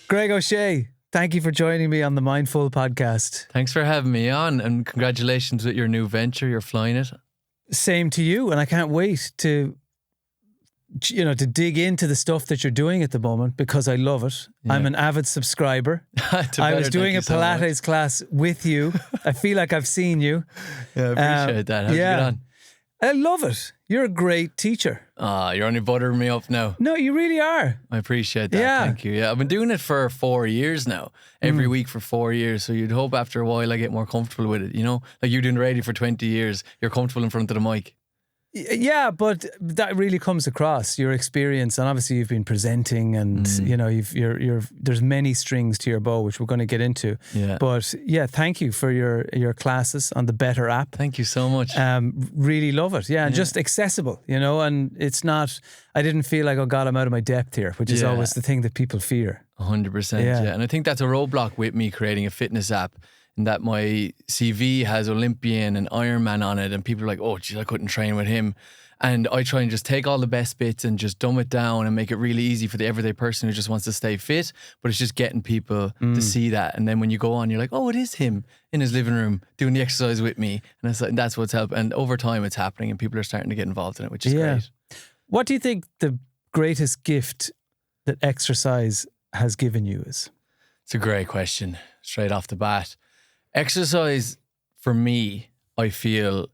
Greg O'Shea, thank you for joining me on the Mindful podcast. Thanks for having me on, and congratulations with your new venture. You're flying it. Same to you, and I can't wait to dig into the stuff that you're doing at the moment because I love it. Yeah. I'm an avid subscriber. I was doing a Pilates class with you. I feel like I've seen you. Yeah, I appreciate that. How'd you get on? I love it. You're a great teacher. You're only buttering me up now. No, you really are. I appreciate that. Yeah. Thank you. Yeah, I've been doing it for 4 years now. Every week for 4 years. So you'd hope after a while I get more comfortable with it, you know? Like you're doing radio for 20 years. You're comfortable in front of the mic. Yeah, but that really comes across your experience, and obviously you've been presenting, and there's many strings to your bow, which we're going to get into. Yeah. But yeah, thank you for your classes on the Bettr app. Thank you so much. Really love it. Yeah, and just accessible, and it's not. I didn't feel like, oh God, I'm out of my depth here, which is always the thing that people fear. 100%. Yeah, and I think that's a roadblock with me creating a fitness app. That my CV has Olympian and Ironman on it, and people are like, oh geez, I couldn't train with him. And I try and just take all the best bits and just dumb it down and make it really easy for the everyday person who just wants to stay fit. But it's just getting people to see that. And then when you go on, you're like, oh, it is him in his living room doing the exercise with me. And it's like, that's what's helped. And over time it's happening and people are starting to get involved in it, which is great. What do you think the greatest gift that exercise has given you is? It's a great question, straight off the bat. Exercise, for me, I feel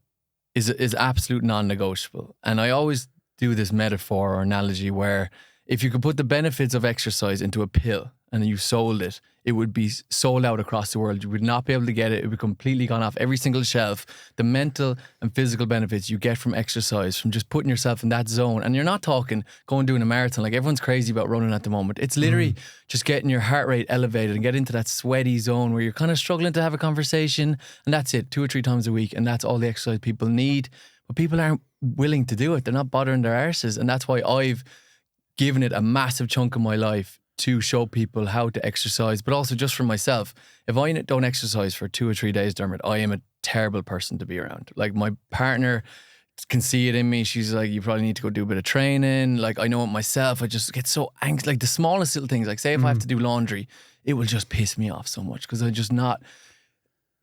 is absolute non-negotiable. And I always do this metaphor or analogy where if you could put the benefits of exercise into a pill and you sold it, it would be sold out across the world. You would not be able to get it. It would be completely gone off every single shelf. The mental and physical benefits you get from exercise, from just putting yourself in that zone. And you're not talking going doing a marathon. Like everyone's crazy about running at the moment. It's literally just getting your heart rate elevated and get into that sweaty zone where you're kind of struggling to have a conversation. And that's it, 2 or 3 times a week. And that's all the exercise people need. But people aren't willing to do it. They're not bothering their arses. And that's why I've given it a massive chunk of my life to show people how to exercise, but also just for myself. If I don't exercise for 2 or 3 days, Dermot, I am a terrible person to be around. Like my partner can see it in me. She's like, you probably need to go do a bit of training. Like I know it myself. I just get so anxious. Like the smallest little things, like say if I have to do laundry, it will just piss me off so much because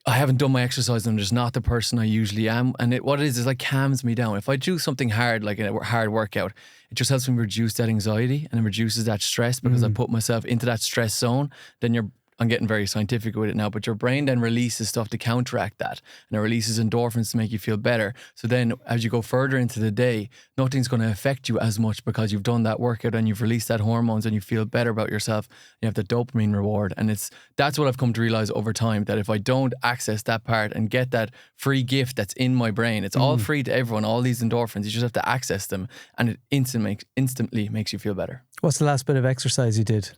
I haven't done my exercise and I'm just not the person I usually am. And what it is like calms me down. If I do something hard, like a hard workout, it just helps me reduce that anxiety and it reduces that stress because I put myself into that stress zone. Then I'm getting very scientific with it now, but your brain then releases stuff to counteract that, and it releases endorphins to make you feel better. So then as you go further into the day, nothing's going to affect you as much because you've done that workout and you've released that hormones and you feel better about yourself. You have the dopamine reward, and that's what I've come to realize over time, that if I don't access that part and get that free gift that's in my brain, it's all free to everyone, all these endorphins, you just have to access them, and it instantly makes you feel better. What's the last bit of exercise you did?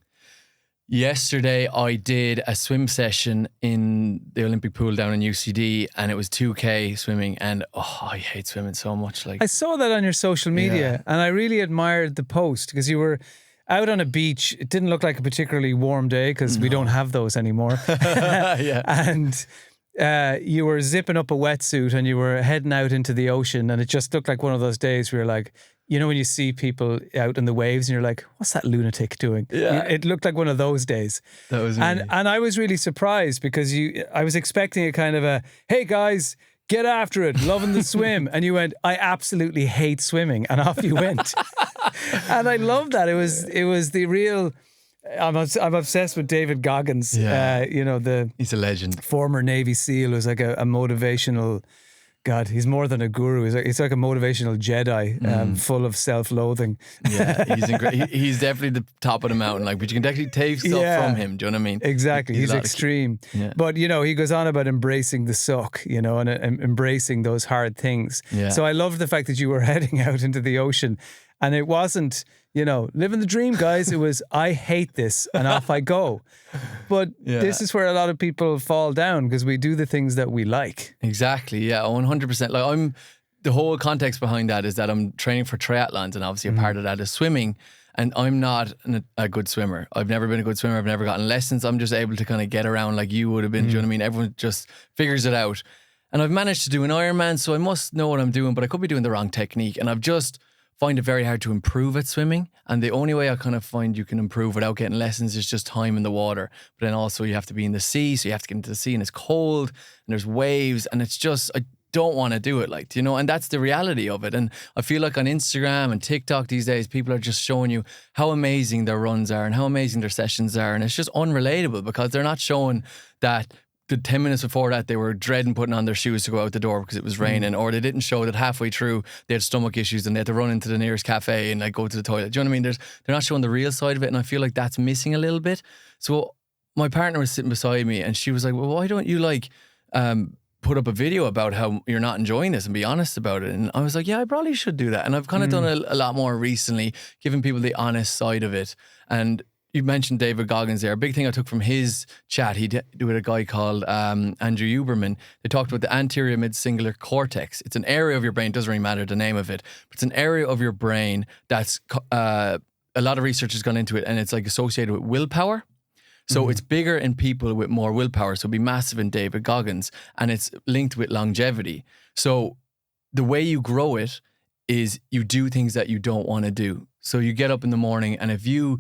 Yesterday, I did a swim session in the Olympic pool down in UCD, and it was 2K swimming, and I hate swimming so much. Like I saw that on your social media, and I really admired the post because you were out on a beach. It didn't look like a particularly warm day because we don't have those anymore. And you were zipping up a wetsuit and you were heading out into the ocean, and it just looked like one of those days where you're like, you know, when you see people out in the waves and you're like, what's that lunatic doing? Yeah. It looked like one of those days. That was me. And I was really surprised because I was expecting a kind of a, hey guys, get after it, loving the swim. And you went, I absolutely hate swimming. And off you went. And I love that. It was the real... I'm obsessed with David Goggins. Yeah. He's a legend. Former Navy SEAL who's like a motivational... God, he's more than a guru. He's like a motivational Jedi, full of self-loathing. Yeah, he's definitely the top of the mountain. Like, but you can actually take stuff from him. Do you know what I mean? Exactly. He's extreme. But he goes on about embracing the suck, and embracing those hard things. Yeah. So I love the fact that you were heading out into the ocean, and it wasn't, living the dream, guys. It was, I hate this, and off I go. But this is where a lot of people fall down because we do the things that we like. Exactly. Yeah, 100%. Like the whole context behind that is that I'm training for triathlons, and obviously a part of that is swimming. And I'm not a good swimmer. I've never been a good swimmer. I've never gotten lessons. I'm just able to kind of get around like you would have been. Do you know what I mean? Everyone just figures it out. And I've managed to do an Ironman, so I must know what I'm doing, but I could be doing the wrong technique. And I've just find it very hard to improve at swimming. And the only way I kind of find you can improve without getting lessons is just time in the water. But then also you have to be in the sea. So you have to get into the sea and it's cold and there's waves. And it's just, I don't want to do it, like, you know, and that's the reality of it. And I feel like on Instagram and TikTok these days, people are just showing you how amazing their runs are and how amazing their sessions are. And it's just unrelatable because they're not showing that the 10 minutes before that, they were dreading putting on their shoes to go out the door because it was raining, or they didn't show that halfway through they had stomach issues and they had to run into the nearest cafe and like go to the toilet. Do you know what I mean? They're not showing the real side of it, and I feel like that's missing a little bit. So my partner was sitting beside me and she was like, well, why don't you like put up a video about how you're not enjoying this and be honest about it? And I was like, yeah, I probably should do that. And I've kind of done a lot more recently, giving people the honest side of it. And you mentioned David Goggins there. A big thing I took from his chat, he did with a guy called Andrew Huberman. They talked about the anterior mid-singular cortex. It's an area of your brain, doesn't really matter the name of it, but it's an area of your brain that's a lot of research has gone into it, and it's like associated with willpower. So it's bigger in people with more willpower. So it'd be massive in David Goggins, and it's linked with longevity. So the way you grow it is you do things that you don't want to do. So you get up in the morning, and if you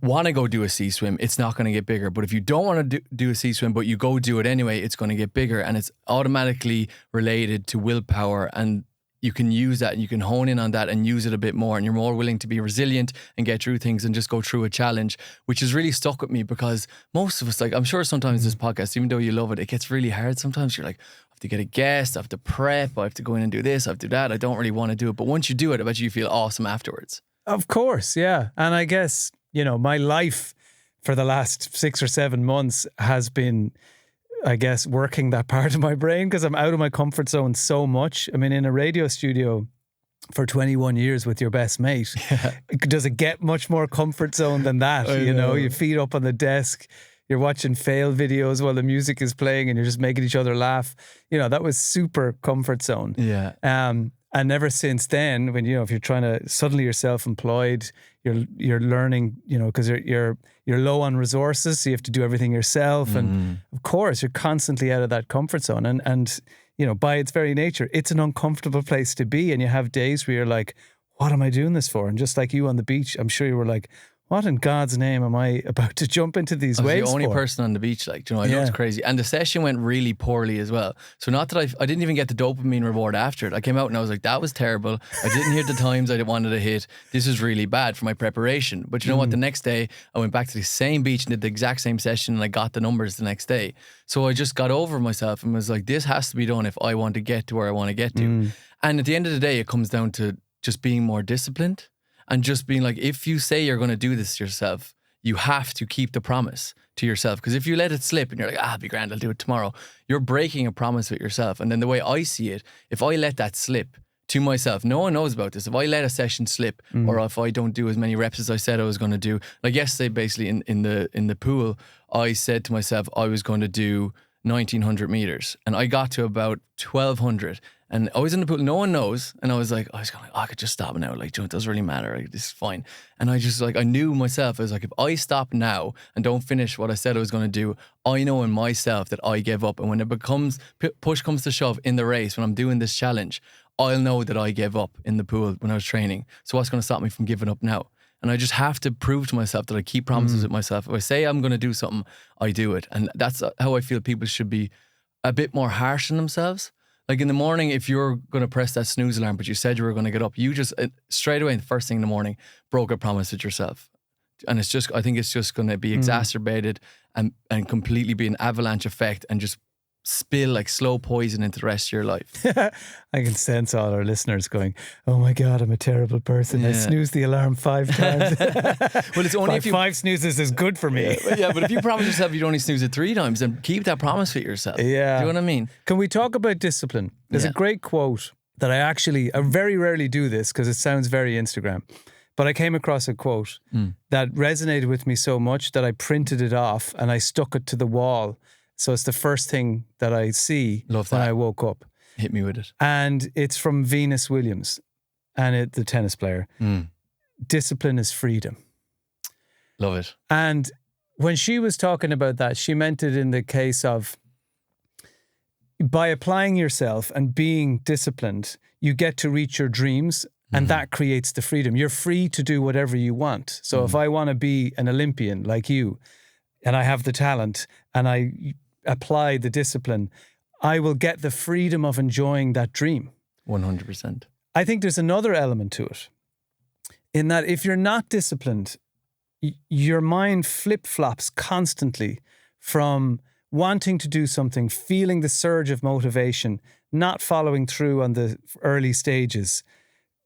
want to go do a sea swim, it's not going to get bigger. But if you don't want to do a sea swim, but you go do it anyway, it's going to get bigger, and it's automatically related to willpower. And you can use that and you can hone in on that and use it a bit more, and you're more willing to be resilient and get through things and just go through a challenge, which has really stuck with me because most of us, like, I'm sure sometimes this podcast, even though you love it, it gets really hard sometimes. You're like, I have to get a guest, I have to prep, I have to go in and do this, I have to do that, I don't really want to do it. But once you do it, I bet you feel awesome afterwards. Of course, yeah. And I guess, you know, my life for the last 6 or 7 months has been, I guess, working that part of my brain because I'm out of my comfort zone so much. I mean, in a radio studio for 21 years with your best mate, does it get much more comfort zone than that? You know, your feet up on the desk, you're watching fail videos while the music is playing and you're just making each other laugh. You know, that was super comfort zone. Yeah. And ever since then, when, you know, if you're trying to, suddenly you're self-employed, you're learning, you know, because you're low on resources, so you have to do everything yourself. And of course, you're constantly out of that comfort zone. And, you know, by its very nature, it's an uncomfortable place to be. And you have days where you're like, what am I doing this for? And just like you on the beach, I'm sure you were like, what in God's name am I about to jump into these waves for? I was the only person on the beach, like, you know, I know it's crazy. And the session went really poorly as well. So not that I didn't even get the dopamine reward after it. I came out and I was like, that was terrible. I didn't hit the times I wanted to hit. This is really bad for my preparation. But you know what? The next day, I went back to the same beach and did the exact same session, and I got the numbers the next day. So I just got over myself and was like, this has to be done if I want to get to where I want to get to. And at the end of the day, it comes down to just being more disciplined and just being like, if you say you're going to do this yourself, you have to keep the promise to yourself. Because if you let it slip and you're like, I'll be grand, I'll do it tomorrow, you're breaking a promise with yourself. And then the way I see it, if I let that slip to myself, no one knows about this. If I let a session slip, or if I don't do as many reps as I said I was going to do, like yesterday, basically in the pool, I said to myself I was going to do 1900 meters, and I got to about 1200. And I was in the pool, no one knows. And I was going like, I could just stop now. Like, you know, it doesn't really matter. Like, this is fine. And I just I knew myself. I was like, if I stop now and don't finish what I said I was going to do, I know in myself that I gave up. And when it becomes, push comes to shove in the race, when I'm doing this challenge, I'll know that I gave up in the pool when I was training. So what's going to stop me from giving up now? And I just have to prove to myself that I keep promises with myself. If I say I'm going to do something, I do it. And that's how I feel people should be a bit more harsh on themselves. Like in the morning, if you're going to press that snooze alarm, but you said you were going to get up, you just straight away, the first thing in the morning, broke a promise with yourself. And it's just, I think it's just going to be exacerbated and completely be an avalanche effect and just spill like slow poison into the rest of your life. I can sense all our listeners going, oh my God, I'm a terrible person. I snoozed the alarm 5 times. Well, it's only if you... 5 snoozes is good for me. Yeah, but if you promise yourself you'd only snooze it 3 times, then keep that promise with yourself. Yeah. Do you know what I mean? Can we talk about discipline? There's a great quote that I very rarely do this because it sounds very Instagram, but I came across a quote that resonated with me so much that I printed it off and I stuck it to the wall. So it's the first thing that I see when I woke up. Hit me with it. And it's from Venus Williams, and the tennis player. Discipline is freedom. Love it. And when she was talking about that, she meant it in the case of by applying yourself and being disciplined, you get to reach your dreams And that creates the freedom. You're free to do whatever you want. So if I want to be an Olympian like you, and I have the talent, and I apply the discipline, I will get the freedom of enjoying that dream. 100%. I think there's another element to it, in that if you're not disciplined, your mind flip-flops constantly from wanting to do something, feeling the surge of motivation, not following through on the early stages,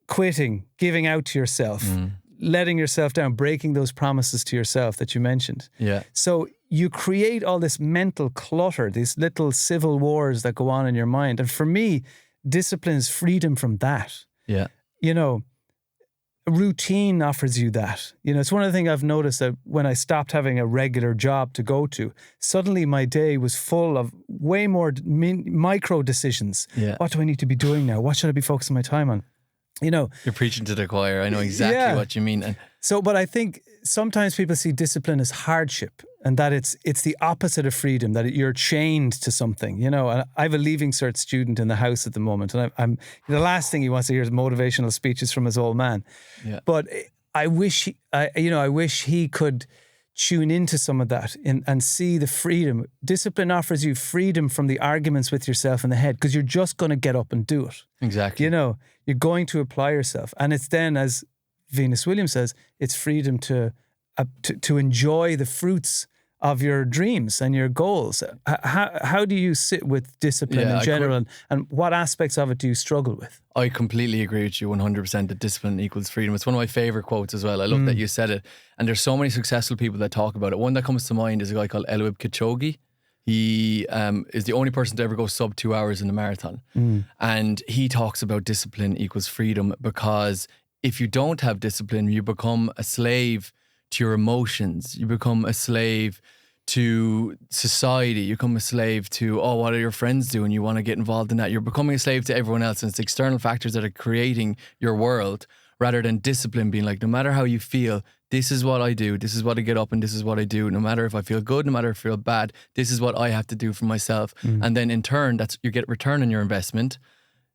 quitting, giving out to yourself, letting yourself down, breaking those promises to yourself that you mentioned. Yeah. So you create all this mental clutter, these little civil wars that go on in your mind. And for me, discipline is freedom from that. Yeah. You know, routine offers you that. You know, it's one of the things I've noticed, that when I stopped having a regular job to go to, suddenly my day was full of way more micro decisions. Yeah. What do I need to be doing now? What should I be focusing my time on? You know, You're preaching to the choir. I know exactly what you mean. And but I think sometimes people see discipline as hardship, and that it's the opposite of freedom, that you're chained to something, you know. And I have a Leaving Cert student in the house at the moment, and I'm the last thing he wants to hear is motivational speeches from his old man. Yeah. But I wish he could tune into some of that and see the freedom. Discipline offers you freedom from the arguments with yourself in the head, because you're just going to get up and do it. exactly. You know, you're going to apply yourself. And it's then, as Venus Williams says, it's freedom to enjoy the fruits of your dreams and your goals. How do you sit with discipline in general, and what aspects of it do you struggle with? I completely agree with you 100% that discipline equals freedom. It's one of my favorite quotes as well. I love that you said it. And there's so many successful people that talk about it. One that comes to mind is a guy called Eliud Kipchoge. He is the only person to ever go sub 2 hours in a marathon. And he talks about discipline equals freedom, because if you don't have discipline, you become a slave to your emotions. You become a slave to society. You become a slave to, what are your friends doing? You want to get involved in that. You're becoming a slave to everyone else. And it's external factors that are creating your world, rather than discipline being like, no matter how you feel, this is what I do. This is what I get up and this is what I do. No matter if I feel good, no matter if I feel bad, this is what I have to do for myself. And then in turn, you get return on your investment,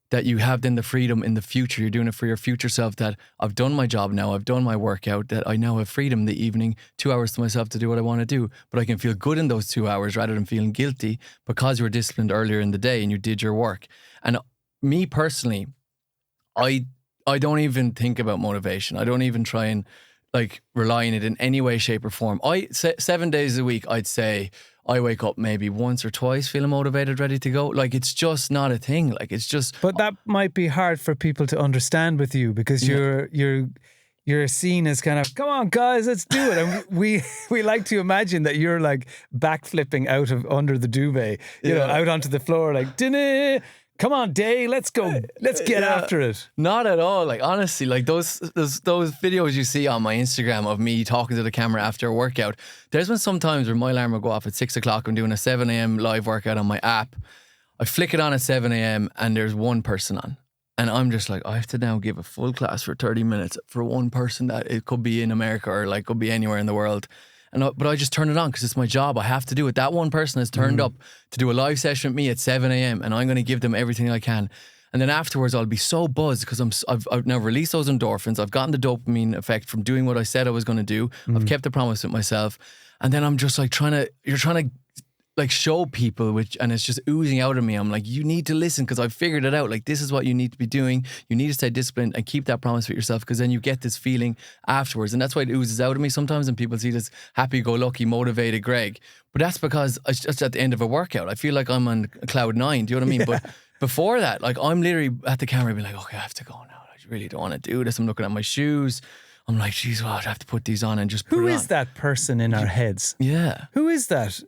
that you have then the freedom in the future. You're doing it for your future self, that I've done my job now, I've done my workout, that I now have freedom in the evening, 2 hours to myself to do what I want to do. But I can feel good in those 2 hours rather than feeling guilty because you were disciplined earlier in the day and you did your work. And me personally, I don't even think about motivation. I don't even try and rely on it in any way, shape or form. 7 days a week, I'd say I wake up maybe once or twice feeling motivated, ready to go. It's just not a thing. It's just... But that might be hard for people to understand with you, because you're seen as kind of, come on guys, let's do it. And we like to imagine that you're backflipping out of under the duvet, you know, out onto the floor, dinner. Come on, Day, let's go. Let's get after it. Not at all. Honestly, those videos you see on my Instagram of me talking to the camera after a workout, there's been some times where my alarm will go off at 6 o'clock. I'm doing a 7 a.m. live workout on my app. I flick it on at 7 a.m. and there's one person on. And I'm just I have to now give a full class for 30 minutes for one person that it could be in America or could be anywhere in the world. But I just turn it on because it's my job. I have to do it. That one person has turned up to do a live session with me at 7 a.m. and I'm going to give them everything I can. And then afterwards, I'll be so buzzed because I've now released those endorphins. I've gotten the dopamine effect from doing what I said I was going to do. I've kept the promise with myself. And then I'm just you're trying to show people, and it's just oozing out of me. I'm you need to listen because I've figured it out. This is what you need to be doing. You need to stay disciplined and keep that promise with yourself, because then you get this feeling afterwards. And that's why it oozes out of me sometimes, and people see this happy-go-lucky, motivated Greg. But that's because it's just at the end of a workout. I feel like I'm on cloud 9. Do you know what I mean? Yeah. But before that, I'm literally at the camera being okay, I have to go now. I really don't want to do this. I'm looking at my shoes. I'm geez, I have to put these on and just put it on. Who is that person in our heads? Yeah. Who is that?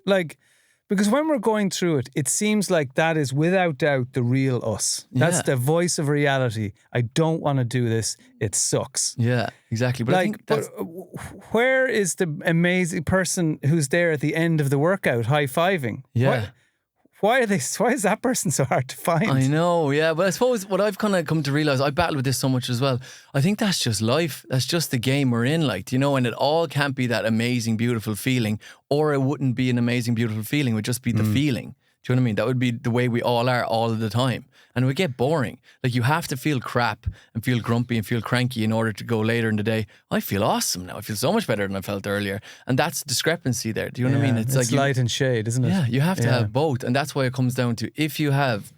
Because when we're going through it, it seems like that is without doubt the real us. That's the voice of reality. I don't want to do this. It sucks. Yeah, exactly. But I think that's... where is the amazing person who's there at the end of the workout high-fiving? Yeah. Why is that person so hard to find? I know, yeah. But I suppose what I've kind of come to realise, I battle with this so much as well. I think that's just life. That's just the game we're in, and it all can't be that amazing, beautiful feeling, or it wouldn't be an amazing, beautiful feeling. It would just be the feeling. Do you know what I mean? That would be the way we all are all of the time. And it would get boring. Like you have to feel crap and feel grumpy and feel cranky in order to go later in the day. I feel awesome now. I feel so much better than I felt earlier. And that's discrepancy there. Do you know what I mean? It's like light and shade, isn't it? Yeah, you have to have both. And that's why it comes down to, if you have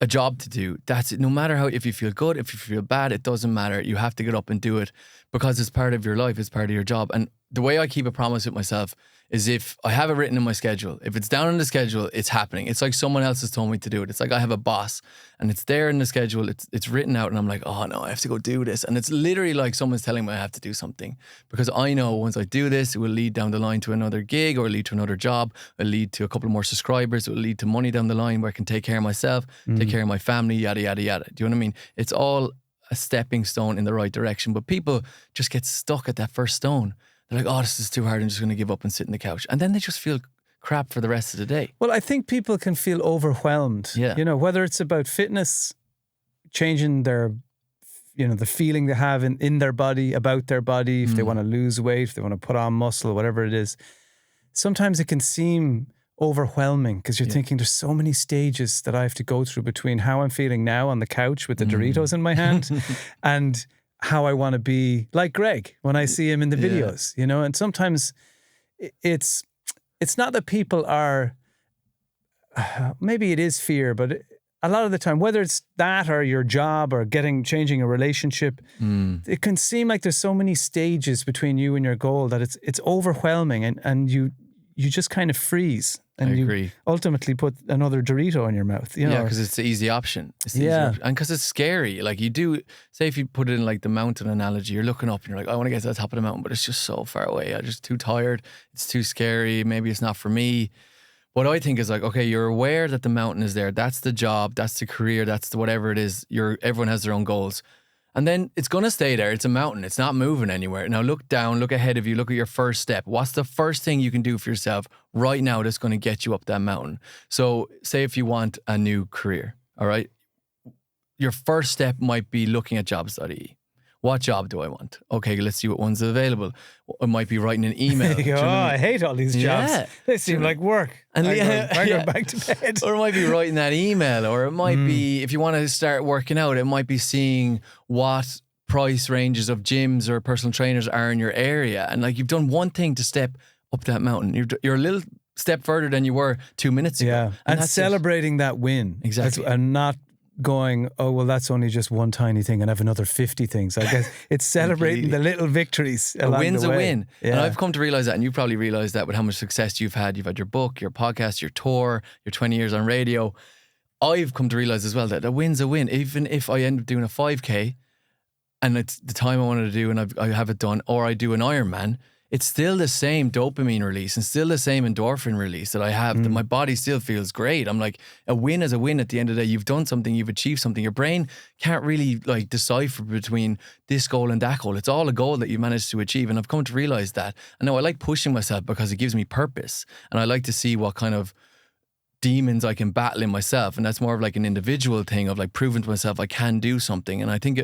a job to do, that's it. No matter how, if you feel good, if you feel bad, it doesn't matter. You have to get up and do it because it's part of your life, it's part of your job. And the way I keep a promise with myself is, if I have it written in my schedule, if it's down in the schedule, it's happening. It's like someone else has told me to do it. It's like I have a boss and it's there in the schedule, it's written out, and I'm like, oh no, I have to go do this. And it's literally like someone's telling me I have to do something, because I know once I do this, it will lead down the line to another gig, or lead to another job, it'll lead to a couple more subscribers, it will lead to money down the line where I can take care of myself, take care of my family, yada, yada, yada. Do you know what I mean? It's all a stepping stone in the right direction. But people just get stuck at that first stone. They're like, oh, this is too hard, I'm just going to give up and sit in the couch. And then they just feel crap for the rest of the day. Well, I think people can feel overwhelmed. Yeah. You know, whether it's about fitness, changing their, you know, the feeling they have in their body, about their body, if they want to lose weight, if they want to put on muscle, whatever it is. Sometimes it can seem overwhelming because you're thinking there's so many stages that I have to go through between how I'm feeling now on the couch with the Doritos in my hand and how I want to be like Greg when I see him in the videos, you know. And sometimes it's not that people are, maybe it is fear, but a lot of the time, whether it's that or your job or changing a relationship, it can seem like there's so many stages between you and your goal that it's overwhelming, and you just kind of freeze. And you ultimately put another Dorito in your mouth. You know? Yeah, because it's the easy option. It's the easy option. And because it's scary. Like you do, say if you put it in like the mountain analogy, you're looking up and you're like, I want to get to the top of the mountain, but it's just so far away. I'm just too tired. It's too scary. Maybe it's not for me. What I think is like, okay, you're aware that the mountain is there. That's the job. That's the career. That's the whatever it is. Everyone has their own goals. And then it's going to stay there. It's a mountain. It's not moving anywhere. Now look down, look ahead of you, look at your first step. What's the first thing you can do for yourself right now that's going to get you up that mountain? So say if you want a new career, all right? Your first step might be looking at jobs.ie. What job do I want? Okay, let's see what one's available. It might be writing an email. You go, I hate all these jobs. Yeah. They seem like work. And I'm going back to bed. Or it might be writing that email. Or it might be, if you want to start working out, it might be seeing what price ranges of gyms or personal trainers are in your area. And like you've done one thing to step up that mountain. You're a little step further than you were 2 minutes ago. Yeah. And celebrating that win. Exactly. And not going, oh, well, that's only just one tiny thing and I have another 50 things. I guess it's celebrating the little victories along the way. A win's a win. Yeah. And I've come to realize that, and you probably realized that with how much success you've had. You've had your book, your podcast, your tour, your 20 years on radio. I've come to realize as well that a win's a win. Even if I end up doing a 5K and it's the time I wanted to do and I have it done, or I do an Ironman, it's still the same dopamine release and still the same endorphin release that I have, that my body still feels great. I'm like, a win is a win at the end of the day. You've done something, you've achieved something. Your brain can't really like decipher between this goal and that goal. It's all a goal that you managed to achieve. And I've come to realize that. And now I like pushing myself because it gives me purpose. And I like to see what kind of demons I can battle in myself. And that's more of like an individual thing of like proving to myself I can do something. And I think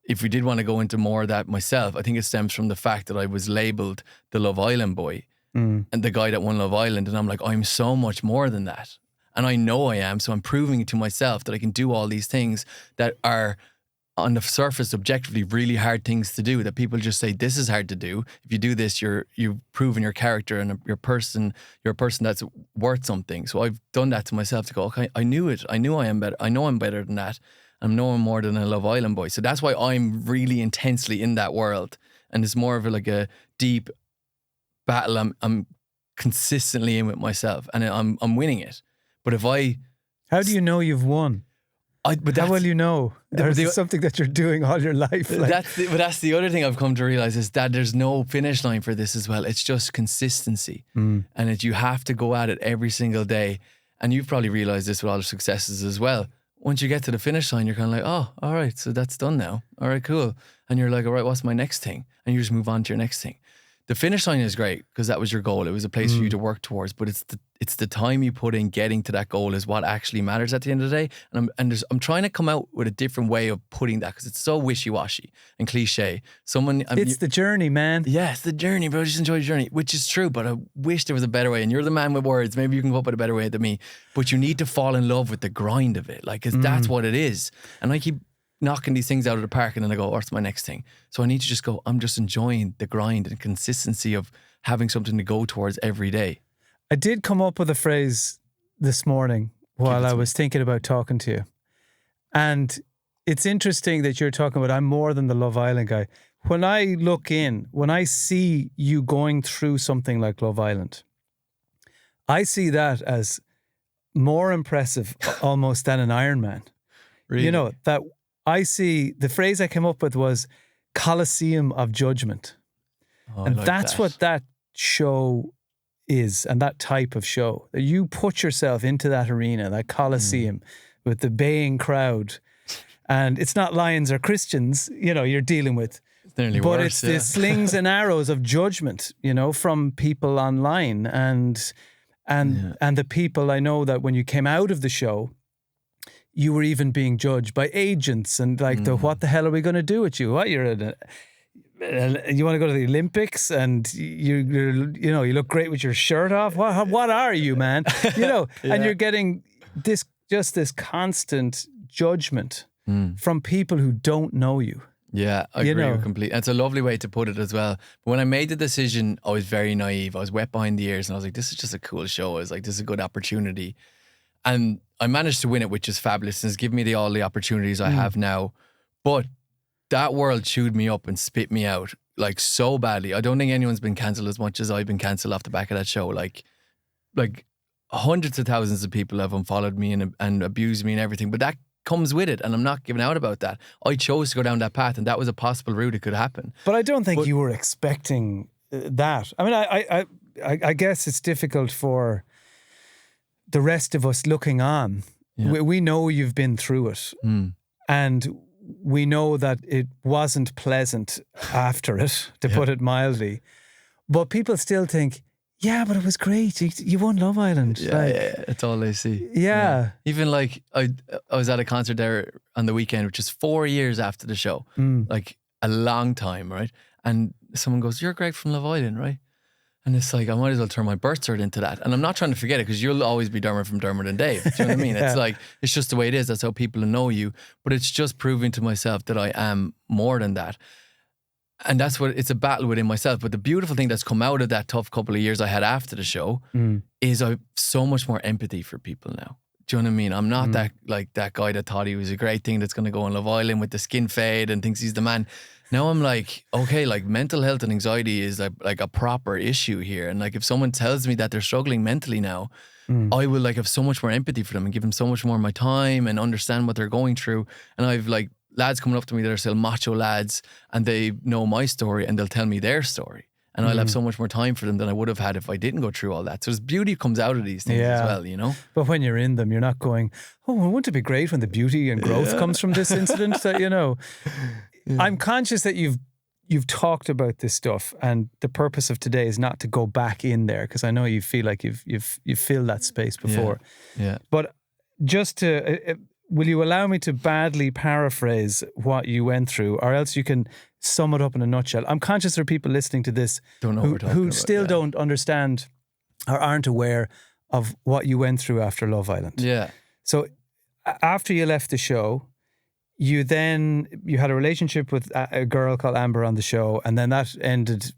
if we did want to go into more of that myself, I think it stems from the fact that I was labelled the Love Island boy and the guy that won Love Island. And I'm like, I'm so much more than that. And I know I am. So I'm proving to myself that I can do all these things that are on the surface objectively really hard things to do, that people just say, this is hard to do. If you do this, you've proven your character and you're a person that's worth something. So I've done that to myself to go, okay, I knew it. I knew I am better. I know I'm better than that. I'm no more than a Love Island boy. So that's why I'm really intensely in that world. And it's more of like a deep battle I'm consistently in with myself. And I'm winning it. But how do you know you've won? How will you know? There's something that you're doing all your life. Like. That's the other thing I've come to realize is that there's no finish line for this as well. It's just consistency. And you have to go at it every single day. And you've probably realized this with all the successes as well. Once you get to the finish line, you're kind of like, oh, all right, so that's done now. All right, cool. And you're like, all right, what's my next thing? And you just move on to your next thing. the finish line is great because that was your goal. It was a place for you to work towards, but it's the time you put in getting to that goal is what actually matters at the end of the day. And I'm trying to come out with a different way of putting that because it's so wishy-washy and cliche. It's the journey, man. Yeah, it's the journey, bro. Just enjoy the journey, which is true, but I wish there was a better way. And you're the man with words. Maybe you can come up with a better way than me. But you need to fall in love with the grind of it, like, because that's what it is. And I keep knocking these things out of the park and then I go, what's my next thing? So I need to just go, I'm just enjoying the grind and consistency of having something to go towards every day. I did come up with a phrase this morning while I was thinking about talking to you. And it's interesting that you're talking about I'm more than the Love Island guy. When I look in, when I see you going through something like Love Island, I see that as more impressive almost than an Ironman. Really? You know, that I see, the phrase I came up with was Coliseum of Judgment. Oh, and that's what that show is, and that type of show. That you put yourself into that arena, that Coliseum with the baying crowd. And it's not lions or Christians, you know, you're dealing with. It's nearly but worse, it's the slings and arrows of judgment, you know, from people online and the people I know that when you came out of the show, you were even being judged by agents and like what the hell are we going to do with you? What, you're you want to go to the Olympics and you look great with your shirt off. What are you, man? You know, and you're getting this constant judgment from people who don't know you. Yeah, I agree with completely. It's a lovely way to put it as well. But when I made the decision, I was very naive. I was wet behind the ears and I was like, this is just a cool show. I was like, this is a good opportunity. And I managed to win it, which is fabulous and has given me all the opportunities I have now. But that world chewed me up and spit me out like so badly. I don't think anyone's been cancelled as much as I've been cancelled off the back of that show. Like hundreds of thousands of people have unfollowed me and abused me and everything. But that comes with it, and I'm not giving out about that. I chose to go down that path, and that was a possible route it could happen. But I don't think you were expecting that. I mean, I guess it's difficult for the rest of us looking on. Yeah. We know you've been through it, and we know that it wasn't pleasant after it, to put it mildly. But people still think, yeah, but it was great. You won Love Island. Yeah, that's all they see. Yeah. Even like I was at a concert there on the weekend, which is 4 years after the show, like a long time, right? And someone goes, "You're Greg from Love Island, right?" And it's like, I might as well turn my birth cert into that. And I'm not trying to forget it because you'll always be Dermot from Dermot and Dave. Do you know what I mean? It's like, it's just the way it is. That's how people know you. But it's just proving to myself that I am more than that. And that's what, it's a battle within myself. But the beautiful thing that's come out of that tough couple of years I had after the show is I've so much more empathy for people now. Do you know what I mean? I'm not that guy that thought he was a great thing that's going to go on Love Island with the skin fade and thinks he's the man. Now I'm like, okay, like mental health and anxiety is like a proper issue here. And like if someone tells me that they're struggling mentally now, I will like have so much more empathy for them and give them so much more of my time and understand what they're going through. And I've like lads coming up to me that are still macho lads and they know my story and they'll tell me their story. And I'll have so much more time for them than I would have had if I didn't go through all that. So there's beauty comes out of these things as well, you know? But when you're in them, you're not going, oh, well, wouldn't it be great when the beauty and growth comes from this incident that, you know? I'm conscious that you've talked about this stuff, and the purpose of today is not to go back in there because I know you feel like you've filled that space before. Yeah. But just to, will you allow me to badly paraphrase what you went through, or else you can sum it up in a nutshell? I'm conscious there are people listening to this who still don't understand or aren't aware of what you went through after Love Island. Yeah. So after you left the show, you had a relationship with a girl called Amber on the show, and then that ended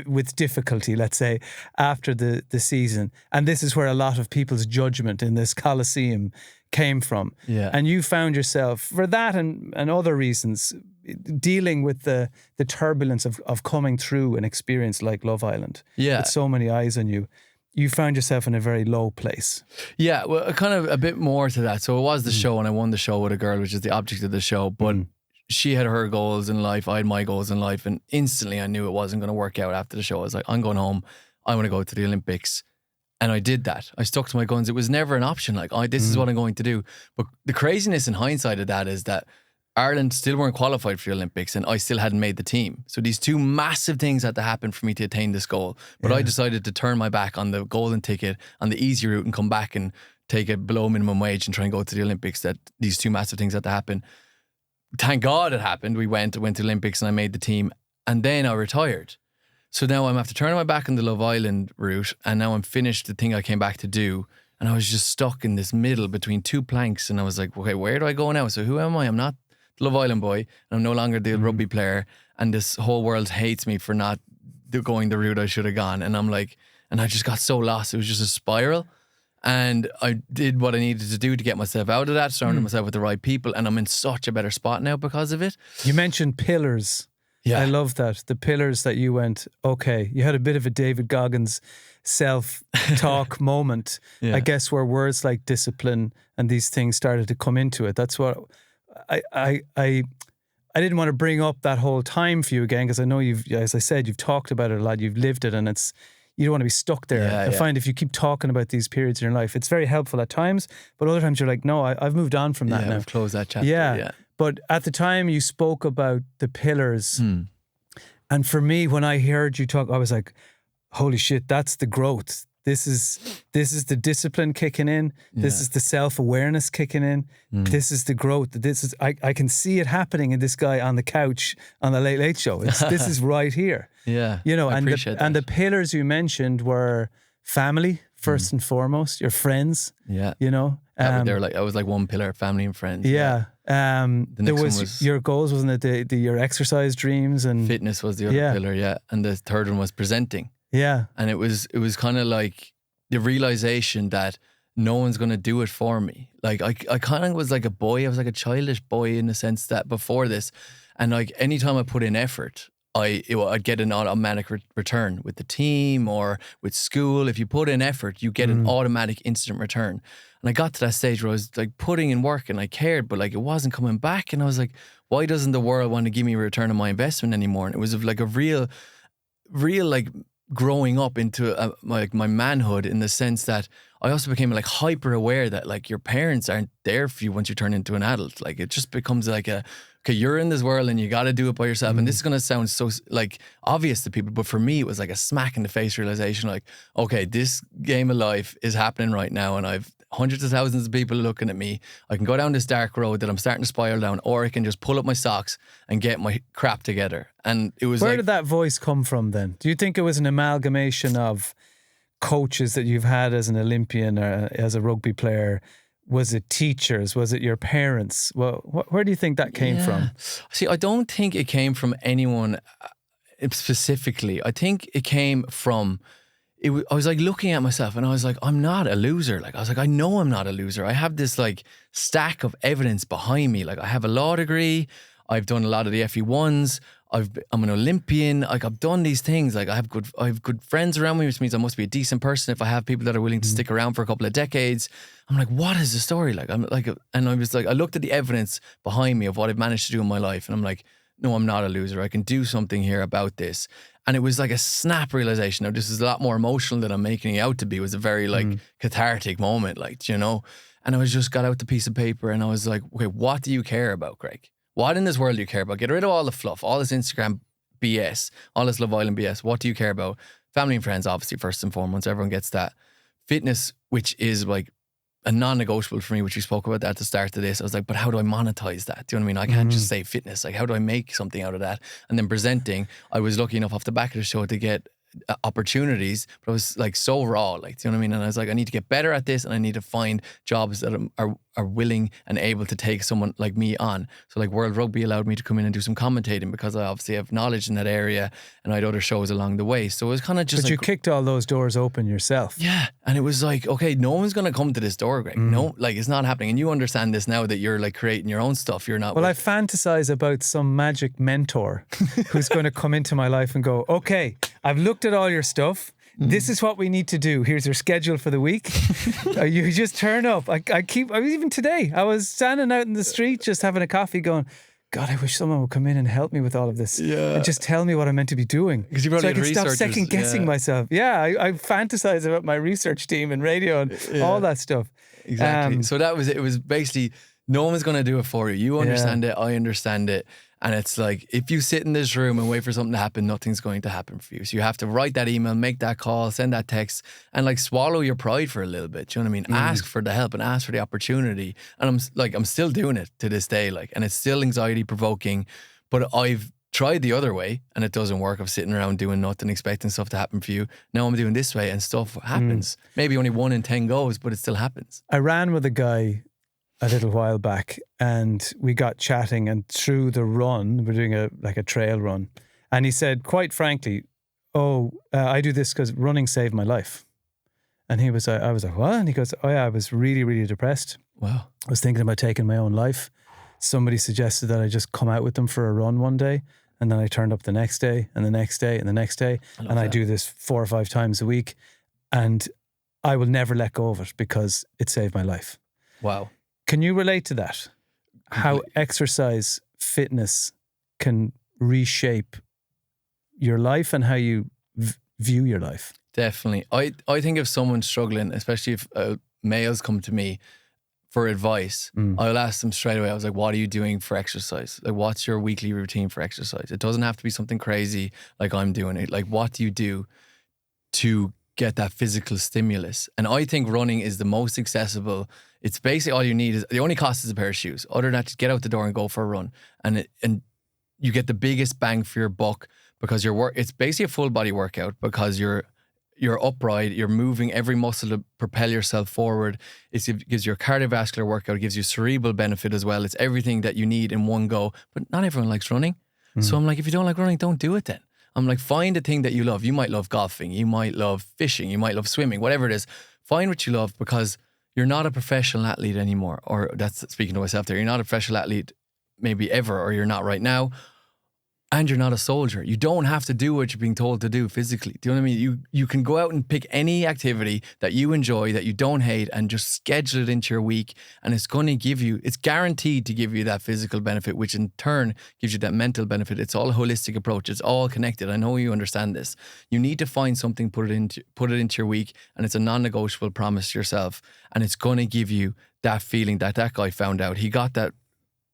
with difficulty, let's say, after the season. And this is where a lot of people's judgment in this Coliseum came from. Yeah. And you found yourself, for that and other reasons, dealing with the turbulence of coming through an experience like Love Island. Yeah. With so many eyes on you. You found yourself in a very low place. Yeah, well, kind of a bit more to that. So it was the show, and I won the show with a girl, which is the object of the show. But she had her goals in life, I had my goals in life, and instantly I knew it wasn't going to work out after the show. I was like, I'm going home. I want to go to the Olympics. And I did that. I stuck to my guns. It was never an option. Like, this is what I'm going to do. But the craziness in hindsight of that is that Ireland still weren't qualified for the Olympics and I still hadn't made the team. So these two massive things had to happen for me to attain this goal. But I decided to turn my back on the golden ticket, on the easy route, and come back and take it below minimum wage and try and go to the Olympics. That these two massive things had to happen. Thank God it happened. We went to the Olympics and I made the team, and then I retired. So now I'm after turning my back on the Love Island route, and now I'm finished the thing I came back to do. And I was just stuck in this middle between two planks, and I was like, okay, where do I go now? So who am I? I'm not the Love Island boy, and I'm no longer the rugby player, and this whole world hates me for not going the route I should have gone. And I'm like, and I just got so lost. It was just a spiral. And I did what I needed to do to get myself out of that, surrounded myself with the right people, and I'm in such a better spot now because of it. You mentioned pillars. Yeah. I love that. The pillars that you went, okay, you had a bit of a David Goggins self-talk moment, I guess, where words like discipline and these things started to come into it. That's what I didn't want to bring up that whole time for you again, because I know as I said, you've talked about it a lot, you've lived it, and you don't want to be stuck there. I find if you keep talking about these periods in your life, it's very helpful at times, but other times you're like, no, I've moved on from that now. I've closed that chapter. Yeah. But at the time you spoke about the pillars, and for me, when I heard you talk, I was like, holy shit, that's the growth. This is the discipline kicking in. This is the self-awareness kicking in. This is the growth. I can see it happening in this guy on the couch on the Late Late Show. This is right here. Yeah, and the pillars you mentioned were family first and foremost. Your friends. Yeah, I was like one pillar, family and friends. Yeah. There was your goals, wasn't it? Your exercise dreams and fitness was the other pillar. Yeah, and the third one was presenting. Yeah. And it was kind of like the realization that no one's going to do it for me. Like I kind of was like a boy. I was like a childish boy in the sense that before this, and like anytime I put in effort, I'd get an automatic return with the team or with school. If you put in effort, you get an automatic instant return. And I got to that stage where I was like putting in work and I cared, but like it wasn't coming back. And I was like, why doesn't the world want to give me a return on my investment anymore? And it was like a real like growing up into my manhood, in the sense that I also became like hyper aware that like your parents aren't there for you once you turn into an adult. Like it just becomes like okay, you're in this world and you got to do it by yourself. And this is going to sound so like obvious to people, but for me, it was like a smack in the face realization. Like, okay, this game of life is happening right now, and I've hundreds of thousands of people looking at me. I can go down this dark road that I'm starting to spiral down, or I can just pull up my socks and get my crap together. And it was Where did that voice come from then? Do you think it was an amalgamation of coaches that you've had as an Olympian or as a rugby player? Was it teachers? Was it your parents? Well, where do you think that came from? See, I don't think it came from anyone specifically. I think it came from... I was like looking at myself and I was like, I'm not a loser. Like I was like, I know I'm not a loser. I have this like stack of evidence behind me. Like I have a law degree. I've done a lot of the FE1s. I'm an Olympian. Like I've done these things. Like I have good friends around me, which means I must be a decent person if I have people that are willing to stick around for a couple of decades. I'm like, what is the story? Like I'm like, and I was like, I looked at the evidence behind me of what I've managed to do in my life, and I'm like, no, I'm not a loser. I can do something here about this. And it was like a snap realization. Now, this is a lot more emotional than I'm making it out to be. It was a very like cathartic moment, like, you know. And I was just got out the piece of paper and I was like, okay, what do you care about, Craig? What in this world do you care about? Get rid of all the fluff, all this Instagram BS, all this Love Island BS. What do you care about? Family and friends, obviously, first and foremost. Everyone gets that. Fitness, which is like a non-negotiable for me, which we spoke about that at the start of this. I was like, but how do I monetize that? Do you know what I mean? I can't just say fitness. Like, how do I make something out of that? And then presenting, I was lucky enough off the back of the show to get opportunities, but I was like so raw, like, do you know what I mean? And I was like, I need to get better at this, and I need to find jobs that are willing and able to take someone like me on. So like World Rugby allowed me to come in and do some commentating because I obviously have knowledge in that area, and I had other shows along the way. So it was kind of just But you kicked all those doors open yourself. Yeah. And it was like, okay, no one's going to come to this door, Greg. No, like it's not happening. And you understand this now that you're like creating your own stuff. You're not. Well, I fantasize about some magic mentor who's going to come into my life and go, okay, I've looked at all your stuff. This is what we need to do. Here's your schedule for the week. You just turn up. Even today, I was standing out in the street just having a coffee going, God, I wish someone would come in and help me with all of this. Yeah. And just tell me what I'm meant to be doing. Because you probably so I can stop second guessing myself. Yeah, I fantasize about my research team and radio and all that stuff. Exactly. So that was it. It was basically No one's going to do it for you. You understand it. I understand it. And it's like, if you sit in this room and wait for something to happen, nothing's going to happen for you. So you have to write that email, make that call, send that text, and like swallow your pride for a little bit. Do you know what I mean? Ask for the help and ask for the opportunity. And I'm still doing it to this day. Like, and it's still anxiety provoking, but I've tried the other way and it doesn't work. Of sitting around doing nothing, expecting stuff to happen for you. Now I'm doing this way and stuff happens. Maybe only 1 in 10 goes, but it still happens. I ran with a guy a little while back and we got chatting, and through the run, we're doing a trail run, and he said, quite frankly, I do this because running saved my life. And I was like, what? And he goes, oh yeah, I was really, really depressed. Wow. I was thinking about taking my own life. Somebody suggested that I just come out with them for a run one day, and then I turned up the next day and the next day and the next day, and I do this 4 or 5 times a week, and I will never let go of it because it saved my life. Wow. Can you relate to that? How exercise, fitness can reshape your life and how you view your life? Definitely. I think if someone's struggling, especially if males come to me for advice, I'll ask them straight away. I was like, what are you doing for exercise? Like, what's your weekly routine for exercise? It doesn't have to be something crazy like I'm doing it. Like, what do you do to get that physical stimulus? And I think running is the most accessible. It's basically all you need is, the only cost is a pair of shoes. Other than that, just get out the door and go for a run. And you get the biggest bang for your buck because it's basically a full body workout because you're upright, you're moving every muscle to propel yourself forward. It gives you a cardiovascular workout, it gives you cerebral benefit as well. It's everything that you need in one go. But not everyone likes running. So I'm like, if you don't like running, don't do it then. I'm like, find a thing that you love. You might love golfing, you might love fishing, you might love swimming, whatever it is. Find what you love, because you're not a professional athlete anymore. Or that's speaking to myself there. You're not a professional athlete maybe ever, or you're not right now. And you're not a soldier. You don't have to do what you're being told to do physically. Do you know what I mean? You can go out and pick any activity that you enjoy, that you don't hate, and just schedule it into your week. And it's going to it's guaranteed to give you that physical benefit, which in turn gives you that mental benefit. It's all a holistic approach. It's all connected. I know you understand this. You need to find something, put it into your week, and it's a non-negotiable promise to yourself. And it's going to give you that feeling that guy found out. He got that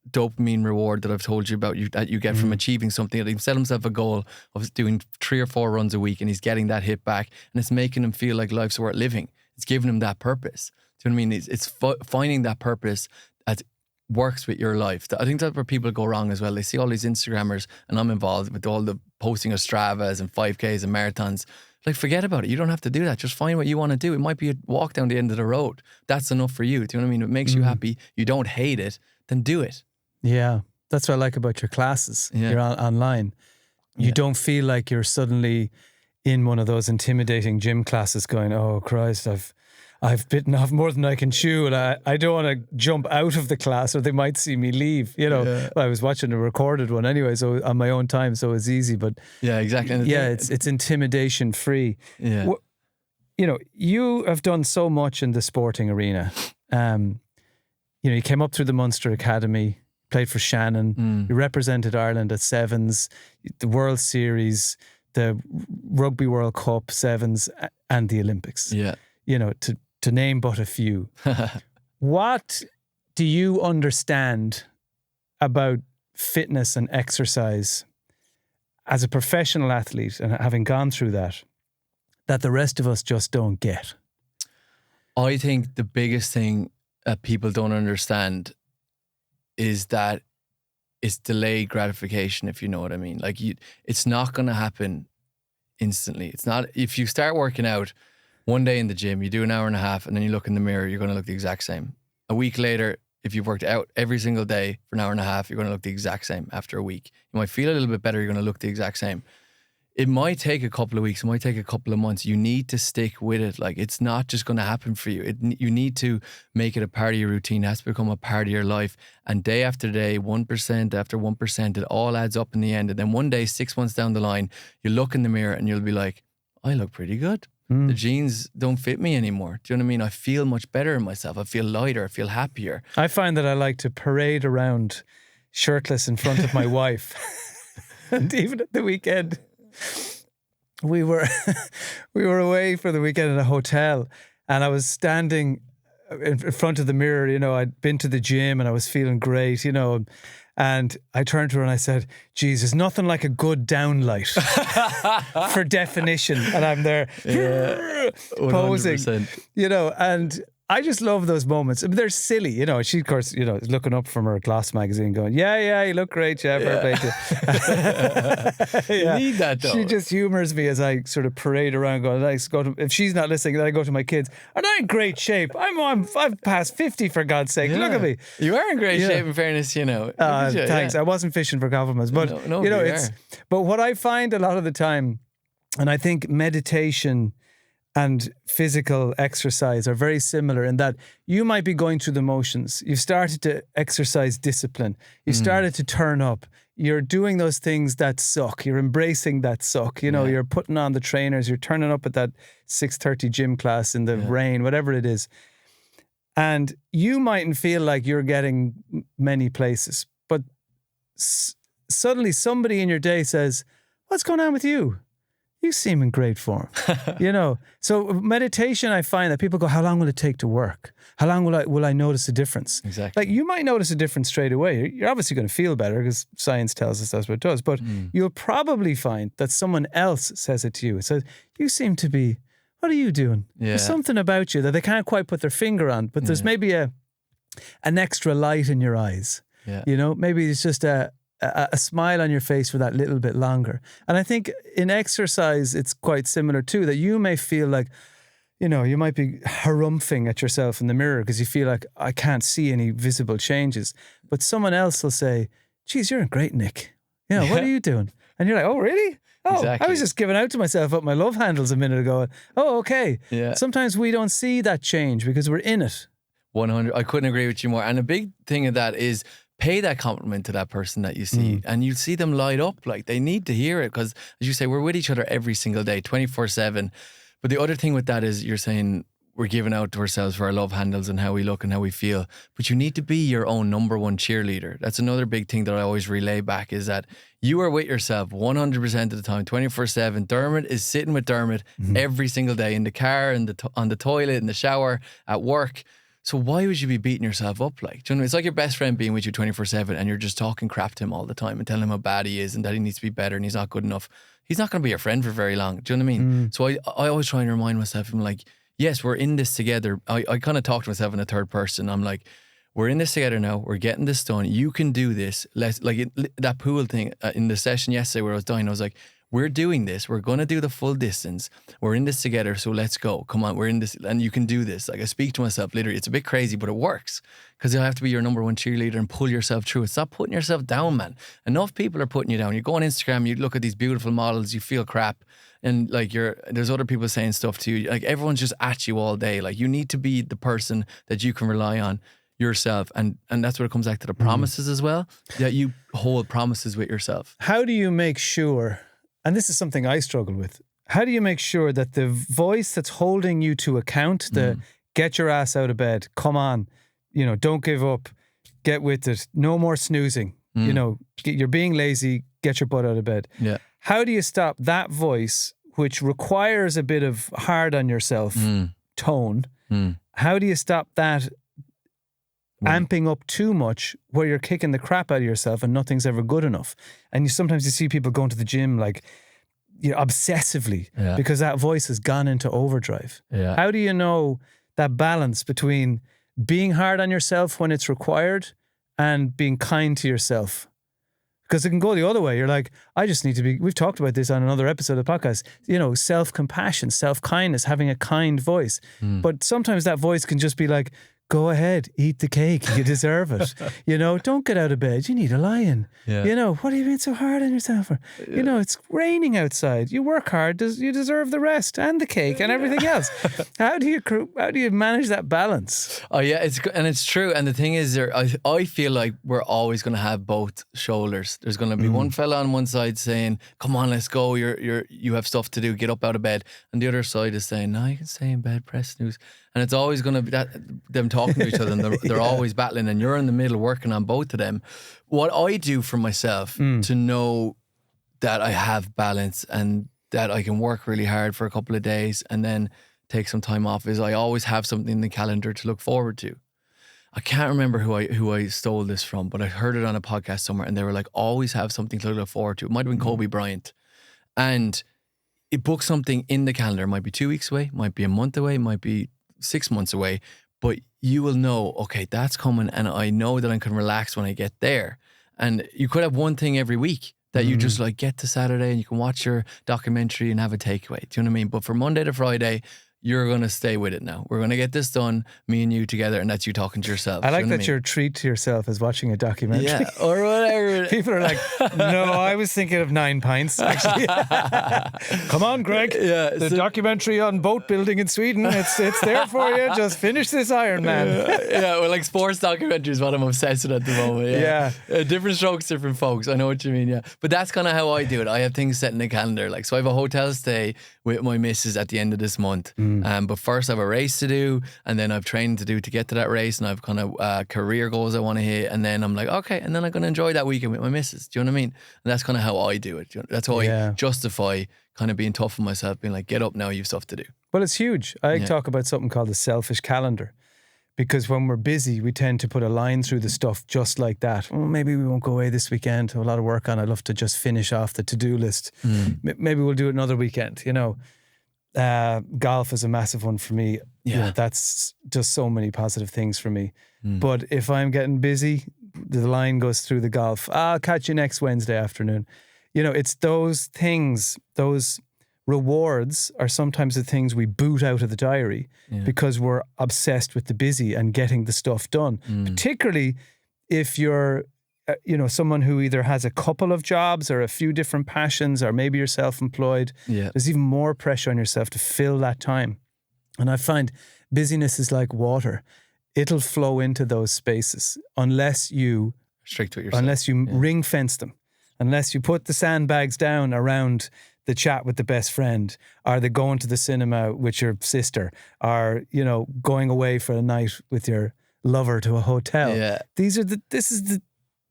dopamine reward that I've told you about, that you get from achieving something. That he set himself a goal of doing 3 or 4 runs a week, and he's getting that hit back, and it's making him feel like life's worth living. It's giving him that purpose. Do you know what I mean? It's finding that purpose that works with your life. I think that's where people go wrong as well. They see all these Instagrammers, and I'm involved with all the posting of Stravas and 5Ks and marathons. Like, forget about it. You don't have to do that. Just find what you want to do. It might be a walk down the end of the road. That's enough for you. Do you know what I mean? It makes you happy. You don't hate it. Then do it. Yeah, that's what I like about your classes. Yeah. You're online. You don't feel like you're suddenly in one of those intimidating gym classes going, oh Christ, I've bitten off more than I can chew, and I don't want to jump out of the class or they might see me leave. You know, well, I was watching a recorded one anyway, so on my own time, so it's easy. But yeah, exactly. It's intimidation free. Yeah. You know, you have done so much in the sporting arena. You know, you came up through the Munster Academy, played for Shannon, you represented Ireland at sevens, the World Series, the Rugby World Cup sevens, and the Olympics. Yeah. You know, to name but a few. What do you understand about fitness and exercise as a professional athlete, and having gone through that the rest of us just don't get? I think the biggest thing that people don't understand is that it's delayed gratification, if you know what I mean. Like, it's not going to happen instantly. It's not, if you start working out one day in the gym, you do an hour and a half, and then you look in the mirror, you're going to look the exact same. A week later, if you've worked out every single day for an hour and a half, you're going to look the exact same after a week. You might feel a little bit better, you're going to look the exact same. It might take a couple of weeks, it might take a couple of months. You need to stick with it. Like, it's not just going to happen for you. You need to make it a part of your routine. It has to become a part of your life. And day after day, 1% after 1%, it all adds up in the end. And then one day, 6 months down the line, you look in the mirror and you'll be like, I look pretty good. The jeans don't fit me anymore. Do you know what I mean? I feel much better in myself. I feel lighter. I feel happier. I find that I like to parade around shirtless in front of my wife. And even at the weekend, we were away for the weekend in a hotel, and I was standing in front of the mirror, you know, I'd been to the gym and I was feeling great, you know, and I turned to her and I said, geez, there's nothing like a good downlight for definition. And I'm there posing, 100%. you know, and I just love those moments. I mean, they're silly, you know. She, of course, you know, is looking up from her Gloss magazine going, yeah, you look great, yeah, fair play to you. You need that, though. She just humours me as I sort of parade around going, if she's not listening, then I go to my kids, and I'm in great shape. I've passed 50 for God's sake. Look at me. You are in great shape, in fairness, you know. Thanks. I wasn't fishing for compliments, but no, you know, but what I find a lot of the time, and I think meditation and physical exercise are very similar in that you might be going through the motions. You've started to exercise discipline. You've started to turn up. You're doing those things that suck. You're embracing that suck. You know, you're putting on the trainers. You're turning up at that 6:30 gym class in the rain, whatever it is. And you mightn't feel like you're getting many places, but suddenly somebody in your day says, what's going on with you? You seem in great form, you know. So meditation, I find that people go, how long will it take to work? How long will I notice a difference? Exactly. Like you might notice a difference straight away. You're obviously going to feel better because science tells us that's what it does. But you'll probably find that someone else says it to you. It says, you seem to be, what are you doing? Yeah. There's something about you that they can't quite put their finger on, but there's maybe an extra light in your eyes. Yeah. You know, maybe it's just a smile on your face for that little bit longer. And I think in exercise, it's quite similar too, that you may feel like, you know, you might be harumphing at yourself in the mirror because you feel like, I can't see any visible changes. But someone else will say, geez, you're in great nick. You know, what are you doing? And you're like, oh, really? Oh, Exactly. I was just giving out to myself up my love handles a minute ago. Oh, okay. Yeah. Sometimes we don't see that change because we're in it. 100. I couldn't agree with you more. And a big thing of that is pay that compliment to that person that you see and you see them light up. Like they need to hear it because, as you say, we're with each other every single day, 24/7. But the other thing with that is you're saying we're giving out to ourselves for our love handles and how we look and how we feel. But you need to be your own number one cheerleader. That's another big thing that I always relay back is that you are with yourself 100% of the time, 24/7. Dermot is sitting with Dermot every single day in the car, on the toilet, in the shower, at work. So why would you be beating yourself up like? Do you know what I mean? It's like your best friend being with you 24/7 and you're just talking crap to him all the time and telling him how bad he is and that he needs to be better and he's not good enough. He's not going to be your friend for very long. Do you know what I mean? So I always try and remind myself, I'm like, yes, we're in this together. I kind of talk to myself in the third person. I'm like, we're in this together now. We're getting this done. You can do this. Let's that pool thing in the session yesterday where I was dying. I was like, we're doing this. We're going to do the full distance. We're in this together. So let's go. Come on. We're in this and you can do this. Like I speak to myself literally. It's a bit crazy, but it works because you have to be your number one cheerleader and pull yourself through it. Stop putting yourself down, man. Enough people are putting you down. You go on Instagram, you look at these beautiful models, you feel crap. And like there's other people saying stuff to you. Like everyone's just at you all day. Like you need to be the person that you can rely on yourself. And that's where it comes back to the promises as well. That you hold promises with yourself. How do you make sure, and this is something I struggle with, how do you make sure that the voice that's holding you to account, the get your ass out of bed, come on, you know, don't give up, get with it, no more snoozing, you know, you're being lazy, get your butt out of bed. Yeah. How do you stop that voice, which requires a bit of hard on yourself tone? How do you stop that amping up too much where you're kicking the crap out of yourself and nothing's ever good enough? And sometimes you see people going to the gym like, you know, obsessively because that voice has gone into overdrive. Yeah. How do you know that balance between being hard on yourself when it's required and being kind to yourself? Because it can go the other way. You're like, I just need to be, we've talked about this on another episode of the podcast, you know, self-compassion, self-kindness, having a kind voice. But sometimes that voice can just be like, go ahead, eat the cake. You deserve it. You know, don't get out of bed. You need a lion. Yeah. You know, what are you being so hard on yourself for? You know, it's raining outside. You work hard. You deserve the rest and the cake and everything else. How do you manage that balance? Oh yeah, it's true. And the thing is, I feel like we're always going to have both shoulders. There's going to be one fella on one side saying, "Come on, let's go. You have stuff to do. Get up out of bed." And the other side is saying, "No, you can stay in bed, press snooze." And it's always going to be them talking to each other, and they're always battling, and you're in the middle working on both of them. What I do for myself to know that I have balance and that I can work really hard for a couple of days and then take some time off is I always have something in the calendar to look forward to. I can't remember who I stole this from, but I heard it on a podcast somewhere, and they were like, always have something to look forward to. It might have been Kobe Bryant. And it book something in the calendar. It might be 2 weeks away, might be a month away, might be 6 months away, but you will know, okay, that's coming, and I know that I can relax when I get there. And you could have one thing every week that you just like get to Saturday and you can watch your documentary and have a takeaway. Do you know what I mean? But for Monday to Friday, you're going to stay with it now. We're going to get this done, me and you together, and that's you talking to yourself. I like that your treat to yourself is watching a documentary. Yeah, or whatever. People are like, no, I was thinking of 9 pints, actually. Come on, Greg. Yeah, the documentary on boat building in Sweden, it's there for you. Just finish this Ironman. Yeah, well, like sports documentaries is what I'm obsessed with at the moment. Yeah. Different strokes, different folks. I know what you mean, yeah. But that's kind of how I do it. I have things set in the calendar. Like, so I have a hotel stay with my missus at the end of this month. But first I have a race to do, and then I've training to do to get to that race, and I've kind of career goals I want to hit, and then I'm like, okay, and then I'm going to enjoy that weekend with my missus. Do you know what I mean? And that's kind of how I do it. That's how I justify kind of being tough on myself, being like, get up now, you've stuff to do. Well, it's huge. I talk about something called the selfish calendar, because when we're busy, we tend to put a line through the stuff just like that. Well, maybe we won't go away this weekend. I have a lot of work on. I'd love to just finish off the to-do list. Maybe we'll do it another weekend, you know. Golf is a massive one for me. You know, that's just so many positive things for me. But if I'm getting busy, the line goes through the golf. I'll catch you next Wednesday afternoon. You know, it's those things, those rewards are sometimes the things we boot out of the diary because we're obsessed with the busy and getting the stuff done. Particularly if you're someone who either has a couple of jobs or a few different passions, or maybe you're self-employed. There's even more pressure on yourself to fill that time. And I find busyness is like water. It'll flow into those spaces unless you strict with yourself. Unless you ring fence them, unless you put the sandbags down around the chat with the best friend, or the going to the cinema with your sister, or, you know, going away for a night with your lover to a hotel.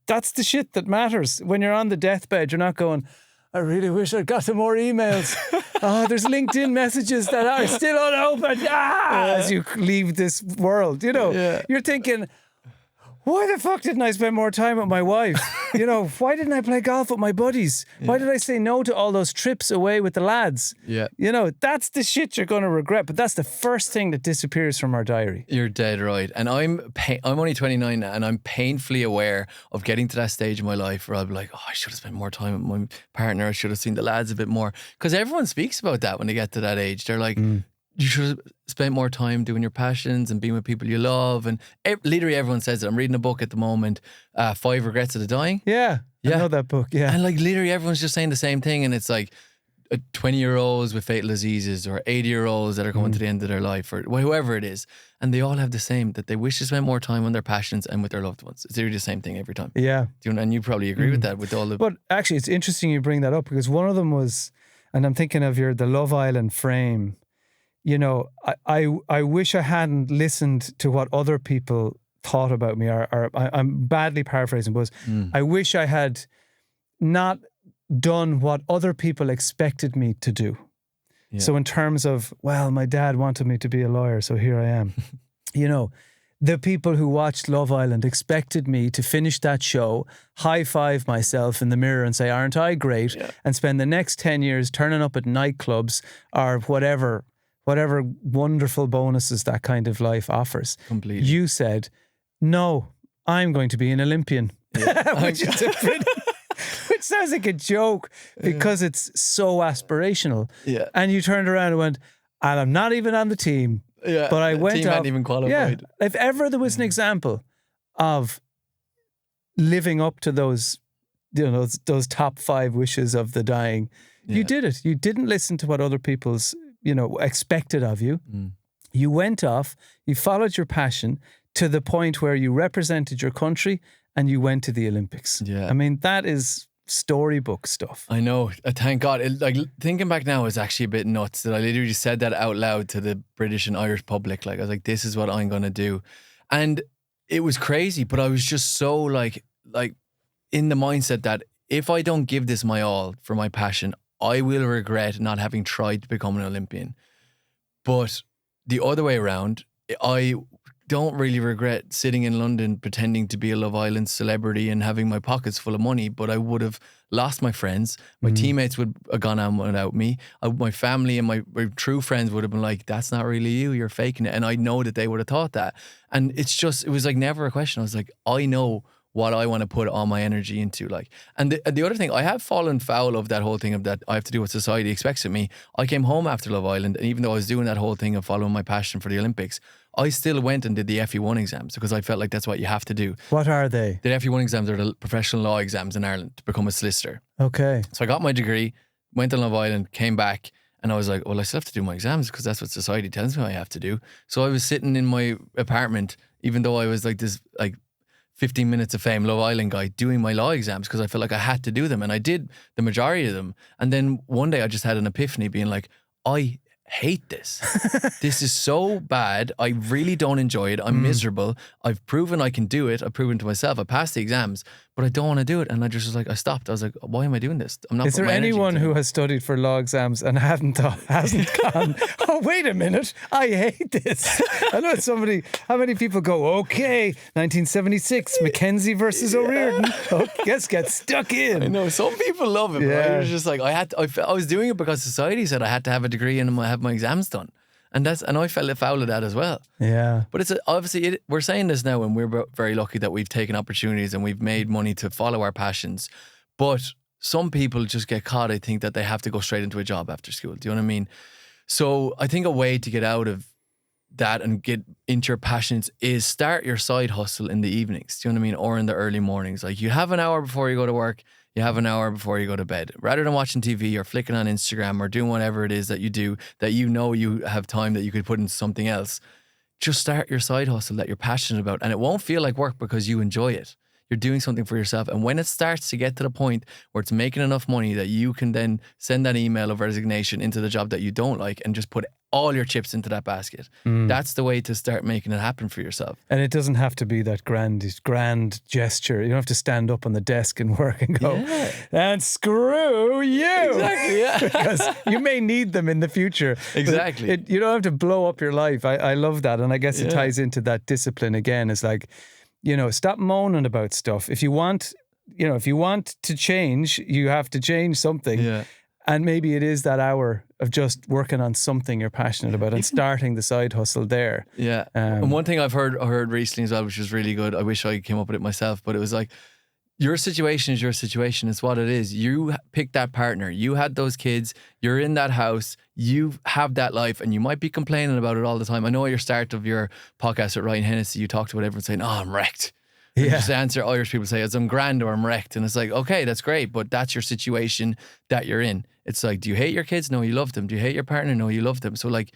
That's the shit that matters. When you're on the deathbed, you're not going, I really wish I'd got some more emails. There's LinkedIn messages that are still unopened. As you leave this world, you know, you're thinking, why the fuck didn't I spend more time with my wife? You know, why didn't I play golf with my buddies? Why did I say no to all those trips away with the lads? You know, that's the shit you're going to regret, but that's the first thing that disappears from our diary. You're dead right. And I'm only 29 now, and I'm painfully aware of getting to that stage in my life where I'll be like, I should have spent more time with my partner. I should have seen the lads a bit more. Because everyone speaks about that when they get to that age. They're like, you should have spent more time doing your passions and being with people you love. And literally everyone says it. I'm reading a book at the moment, 5 Regrets of the Dying. I know that book, And like literally everyone's just saying the same thing. And it's like 20-year-olds with fatal diseases, or 80-year-olds that are coming to the end of their life, or whoever it is. And they all have the same, that they wish to spend more time on their passions and with their loved ones. It's literally the same thing every time. And you probably agree with that, with all the... But actually, it's interesting you bring that up, because one of them was, and I'm thinking of the Love Island frame. You know, I wish I hadn't listened to what other people thought about me, or I'm badly paraphrasing, but I wish I had not done what other people expected me to do. So in terms of, well, my dad wanted me to be a lawyer, so here I am. You know, the people who watched Love Island expected me to finish that show, high five myself in the mirror and say, aren't I great? And spend the next 10 years turning up at nightclubs or whatever wonderful bonuses that kind of life offers. Completely. You said, no, I'm going to be an Olympian. Which sounds like a joke because it's so aspirational. And you turned around and went, and I'm not even on the team. But I went team hadn't even qualified. If ever there was an example of living up to those, you know, those top 5 wishes of the dying, you did it. You didn't listen to what other people's, you know, expected of you. You went off, you followed your passion to the point where you represented your country and you went to the Olympics. I mean, that is storybook stuff. I know. Thank God. Like, thinking back now is actually a bit nuts that I literally said that out loud to the British and Irish public. Like, I was like, this is what I'm going to do. And it was crazy, but I was just so like in the mindset that if I don't give this my all for my passion, I will regret not having tried to become an Olympian. But the other way around, I don't really regret sitting in London pretending to be a Love Island celebrity and having my pockets full of money, but I would have lost my friends. My teammates would have gone on without me. My family and my true friends would have been like, that's not really you, you're faking it. And I know that they would have thought that. And it was like never a question. I was like, I know what I want to put all my energy into. Like, and the other thing, I have fallen foul of that whole thing of that I have to do what society expects of me. I came home after Love Island, and even though I was doing that whole thing of following my passion for the Olympics, I still went and did the FE1 exams because I felt like that's what you have to do. What are they? The FE1 exams are the professional law exams in Ireland to become a solicitor. Okay. So I got my degree, went to Love Island, came back, and I was like, well, I still have to do my exams because that's what society tells me I have to do. So I was sitting in my apartment, even though I was like this, like, 15 Minutes of Fame Love Island guy, doing my law exams because I felt like I had to do them, and I did the majority of them. And then one day I just had an epiphany being like, I hate this. This is so bad. I really don't enjoy it. I'm miserable. I've proven I can do it. I've proven to myself I passed the exams, but I don't want to do it. And I just was like, I stopped. I was like, why am I doing this? I'm not. Is there anyone who has studied for law exams and hasn't gone, oh, wait a minute, I hate this? I know somebody, how many people go, okay, 1976, Mackenzie versus O'Riordan. Oh, let's get stuck in. I know, some people love it, but I was just like, I was doing it because society said I had to have a degree and have my exams done. And I fell foul of that as well. Yeah. But it's obviously, we're saying this now, and we're very lucky that we've taken opportunities and we've made money to follow our passions. But some people just get caught, I think, that they have to go straight into a job after school. Do you know what I mean? So I think a way to get out of that and get into your passions is start your side hustle in the evenings. Do you know what I mean? Or in the early mornings. Like, you have an hour before you go to work. You have an hour before you go to bed. Rather than watching TV or flicking on Instagram or doing whatever it is that you do, that you know you have time that you could put into something else, just start your side hustle that you're passionate about. And it won't feel like work because you enjoy it. You're doing something for yourself. And when it starts to get to the point where it's making enough money that you can then send that email of resignation into the job that you don't like and just put all your chips into that basket. That's the way to start making it happen for yourself. And it doesn't have to be that grand gesture. You don't have to stand up on the desk and work and go, and screw you. Exactly, yeah. Because you may need them in the future. Exactly. You don't have to blow up your life. I love that. And I guess it ties into that discipline again. It's like, stop moaning about stuff. If you want to change, you have to change something. Yeah. And maybe it is that hour of just working on something you're passionate about and starting the side hustle there. Yeah. And one thing I've heard recently as well, which was really good, I wish I came up with it myself, but it was like, your situation is your situation. It's what it is. You picked that partner. You had those kids. You're in that house. You have that life, and you might be complaining about it all the time. I know at your start of your podcast with Ryan Hennessy, you talked about everyone saying, oh, I'm wrecked. Yeah. Just answer Irish people say, I'm grand or I'm wrecked. And it's like, okay, that's great, but that's your situation that you're in. It's like, do you hate your kids? No, you love them. Do you hate your partner? No, you love them. So like,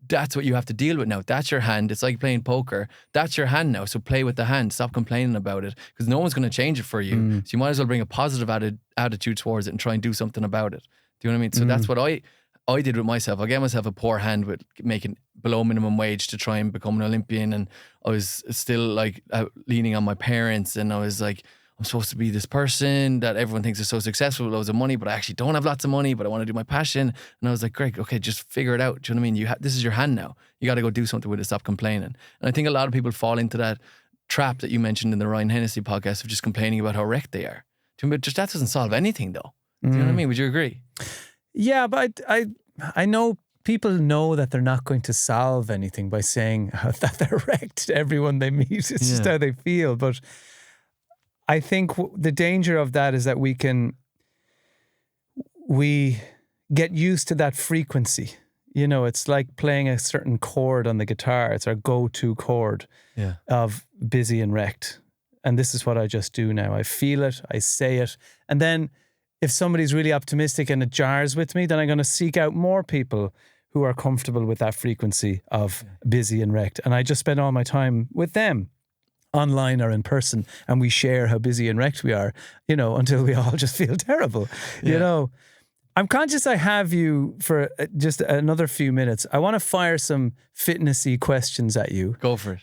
that's what you have to deal with now. That's your hand. It's like playing poker. That's your hand now. So play with the hand. Stop complaining about it because no one's going to change it for you. So you might as well bring a positive attitude towards it and try and do something about it. Do you know what I mean? So that's what I did with myself. I gave myself a poor hand with making below minimum wage to try and become an Olympian. And I was still like leaning on my parents, and I was like, I'm supposed to be this person that everyone thinks is so successful with loads of money, but I actually don't have lots of money, but I want to do my passion. And I was like, great, okay, just figure it out. Do you know what I mean? This is your hand now. You got to go do something with it. Stop complaining. And I think a lot of people fall into that trap that you mentioned in the Ryan Hennessy podcast of just complaining about how wrecked they are. But just that doesn't solve anything though. Do you know what I mean? Would you agree? Yeah, but I know people know that they're not going to solve anything by saying that they're wrecked to everyone they meet. It's just how they feel. But I think the danger of that is that we get used to that frequency. It's like playing a certain chord on the guitar. It's our go-to chord of busy and wrecked. And this is what I just do now. I feel it, I say it. And then if somebody's really optimistic and it jars with me, then I'm going to seek out more people who are comfortable with that frequency of busy and wrecked. And I just spend all my time with them, online or in person, and we share how busy and wrecked we are, until we all just feel terrible. I'm conscious I have you for just another few minutes. I want to fire some fitnessy questions at you. Go for it.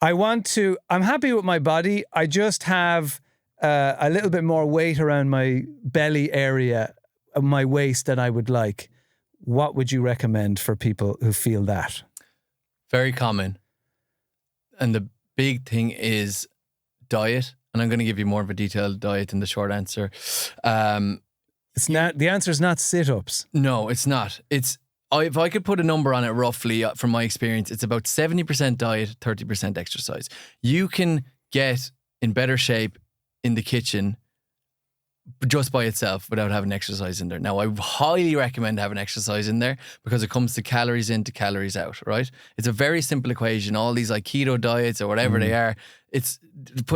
I'm happy with my body. I just have a little bit more weight around my belly area. my waist than I would like. What would you recommend for people who feel that? Very common. And the big thing is diet. And I'm going to give you more of a detailed diet in the short answer. It's not. The answer is not sit-ups. No, it's not. If I could put a number on it roughly from my experience, it's about 70% diet, 30% exercise. You can get in better shape in the kitchen just by itself without having exercise in there. Now, I highly recommend having exercise in there because it comes to calories in to calories out, right? It's a very simple equation. All these like keto diets or whatever they are,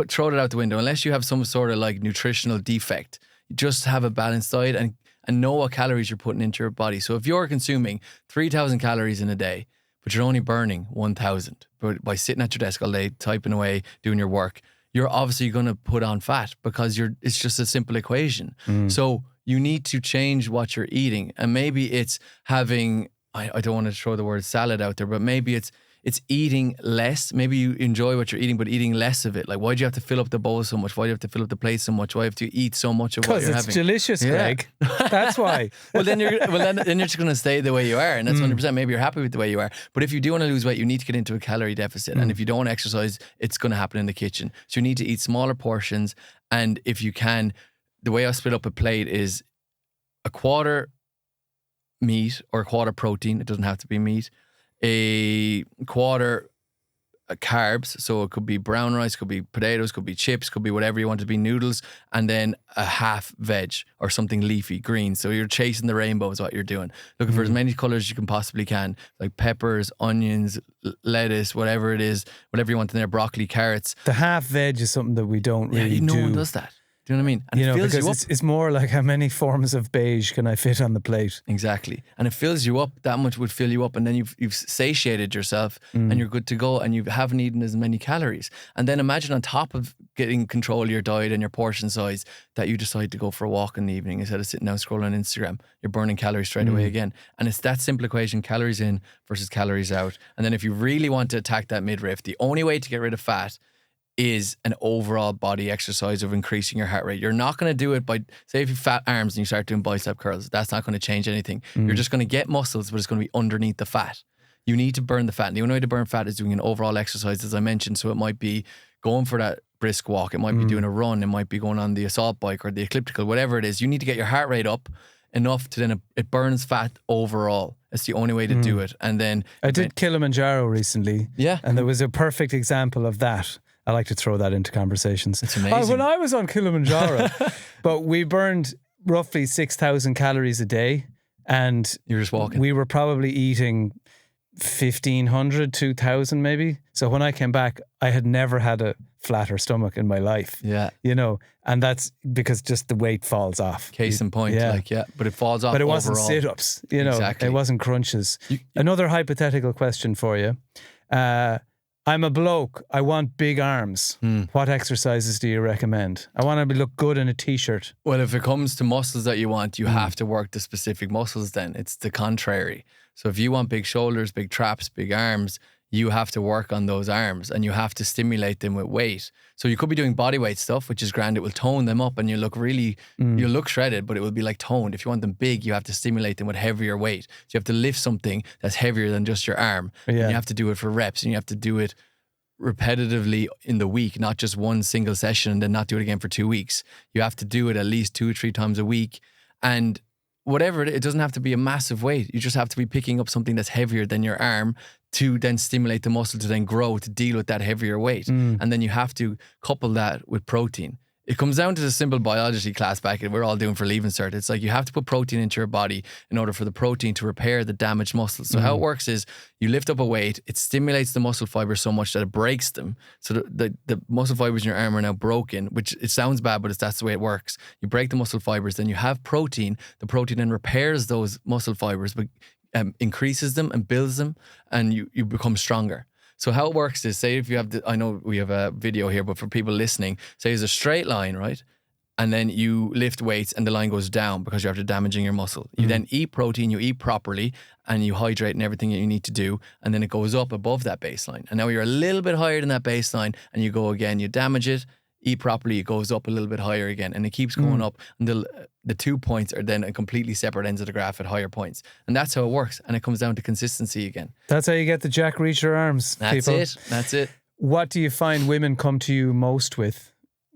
throw it out the window. Unless you have some sort of like nutritional defect, you just have a balanced diet and know what calories you're putting into your body. So if you're consuming 3,000 calories in a day, but you're only burning 1,000 by sitting at your desk all day, typing away, doing your work, you're obviously going to put on fat because it's just a simple equation. So you need to change what you're eating. And maybe it's having, I don't want to throw the word salad out there, but maybe it's eating less. Maybe you enjoy what you're eating, but eating less of it. Like, why do you have to fill up the bowl so much? Why do you have to fill up the plate so much? Why do you have to eat so much of what you're having? Because it's delicious, Greg. That's why. then you're just going to stay the way you are. And that's 100%. Maybe you're happy with the way you are. But if you do want to lose weight, you need to get into a calorie deficit. And if you don't want to exercise, it's going to happen in the kitchen. So you need to eat smaller portions. And if you can, the way I split up a plate is a quarter meat or a quarter protein. It doesn't have to be meat. A quarter carbs, so it could be brown rice, could be potatoes, could be chips, could be whatever you want to be, noodles, and then a half veg or something leafy, green. So you're chasing the rainbow is what you're doing. Looking for as many colours as you can possibly can, like peppers, onions, lettuce, whatever it is, whatever you want in there, broccoli, carrots. The half veg is something that we don't really do. No one does that. Do you know what I mean? And it fills because you up. It's more like how many forms of beige can I fit on the plate? Exactly. And it fills you up. That much would fill you up. And then you've satiated yourself and you're good to go and you haven't eaten as many calories. And then imagine on top of getting control of your diet and your portion size that you decide to go for a walk in the evening instead of sitting down scrolling on Instagram. You're burning calories straight away again. And it's that simple equation, calories in versus calories out. And then if you really want to attack that midriff, the only way to get rid of fat is an overall body exercise of increasing your heart rate. You're not going to do it by, say if you fat arms and you start doing bicep curls, that's not going to change anything. You're just going to get muscles, but it's going to be underneath the fat. You need to burn the fat. And the only way to burn fat is doing an overall exercise, as I mentioned. So it might be going for that brisk walk. It might be doing a run. It might be going on the assault bike or the elliptical, whatever it is. You need to get your heart rate up enough to then it burns fat overall. It's the only way to do it. And then I did Kilimanjaro recently. Yeah. And there was a perfect example of that. I like to throw that into conversations. It's amazing. When I was on Kilimanjaro, but we burned roughly 6,000 calories a day, and you're just walking. We were probably eating 1,500, 2,000 maybe. So when I came back, I had never had a flatter stomach in my life. Yeah. And that's because just the weight falls off. Case in point, but it falls off. But it wasn't overall. sit-ups, Exactly. It wasn't crunches. Another hypothetical question for you. I'm a bloke. I want big arms. What exercises do you recommend? I want to look good in a t-shirt. Well, if it comes to muscles that you want, you have to work the specific muscles then. It's the contrary. So if you want big shoulders, big traps, big arms, you have to work on those arms and you have to stimulate them with weight. So you could be doing body weight stuff, which is grand. It will tone them up and you look really, you'll look shredded, but it will be like toned. If you want them big, you have to stimulate them with heavier weight. So you have to lift something that's heavier than just your arm. And you have to do it for reps and you have to do it repetitively in the week, not just one single session and then not do it again for 2 weeks. You have to do it at least 2 or 3 times a week. And whatever it doesn't have to be a massive weight. You just have to be picking up something that's heavier than your arm to then stimulate the muscle to then grow to deal with that heavier weight. And then you have to couple that with protein. It comes down to the simple biology class back that we're all doing for Leaving Cert. It's like you have to put protein into your body in order for the protein to repair the damaged muscles. So how it works is you lift up a weight, it stimulates the muscle fibers so much that it breaks them. So the muscle fibers in your arm are now broken, which it sounds bad, but that's the way it works. You break the muscle fibers, then you have protein. The protein then repairs those muscle fibers, but increases them and builds them, and you become stronger. So how it works is, say if you have I know we have a video here, but for people listening, say it's a straight line, right? And then you lift weights and the line goes down because you're after damaging your muscle. You then eat protein, you eat properly, and you hydrate and everything that you need to do. And then it goes up above that baseline. And now you're a little bit higher than that baseline and you go again, you damage it, eat properly, it goes up a little bit higher again. And it keeps going up until the 2 points are then at completely separate ends of the graph at higher points. And that's how it works. And it comes down to consistency again. That's how you get the Jack Reacher arms, That's people. That's it. What do you find women come to you most with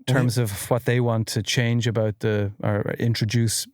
in terms of what they want to change about or introduce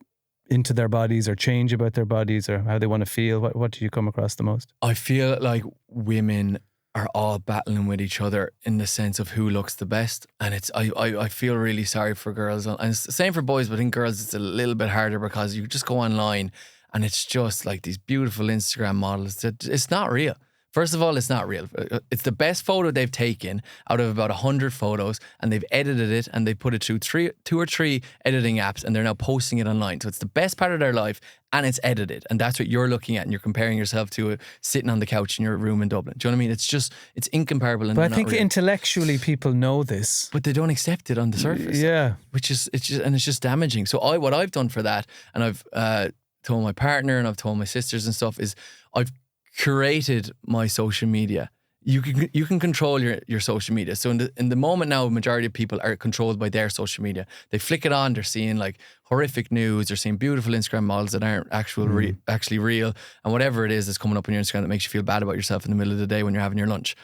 into their bodies or change about their bodies or how they want to feel? What do you come across the most? I feel like women are all battling with each other in the sense of who looks the best. And I feel really sorry for girls. And it's the same for boys, but in girls it's a little bit harder because you just go online and it's just like these beautiful Instagram models that it's not real. First of all, it's not real. It's the best photo they've taken out of about 100 photos, and they've edited it and they put it through two or three editing apps, and they're now posting it online. So it's the best part of their life, and it's edited, and that's what you're looking at, and you're comparing yourself to it sitting on the couch in your room in Dublin. Do you know what I mean? It's incomparable. And but I think intellectually people know this, but they don't accept it on the surface. Yeah, it's just damaging. So what I've done for that, and I've told my partner and I've told my sisters and stuff, is I've curated my social media. You can control your social media. So in the moment now, majority of people are controlled by their social media. They flick it on, they're seeing like horrific news, they're seeing beautiful Instagram models that aren't actually real, and whatever it is that's coming up on your Instagram that makes you feel bad about yourself in the middle of the day when you're having your lunch.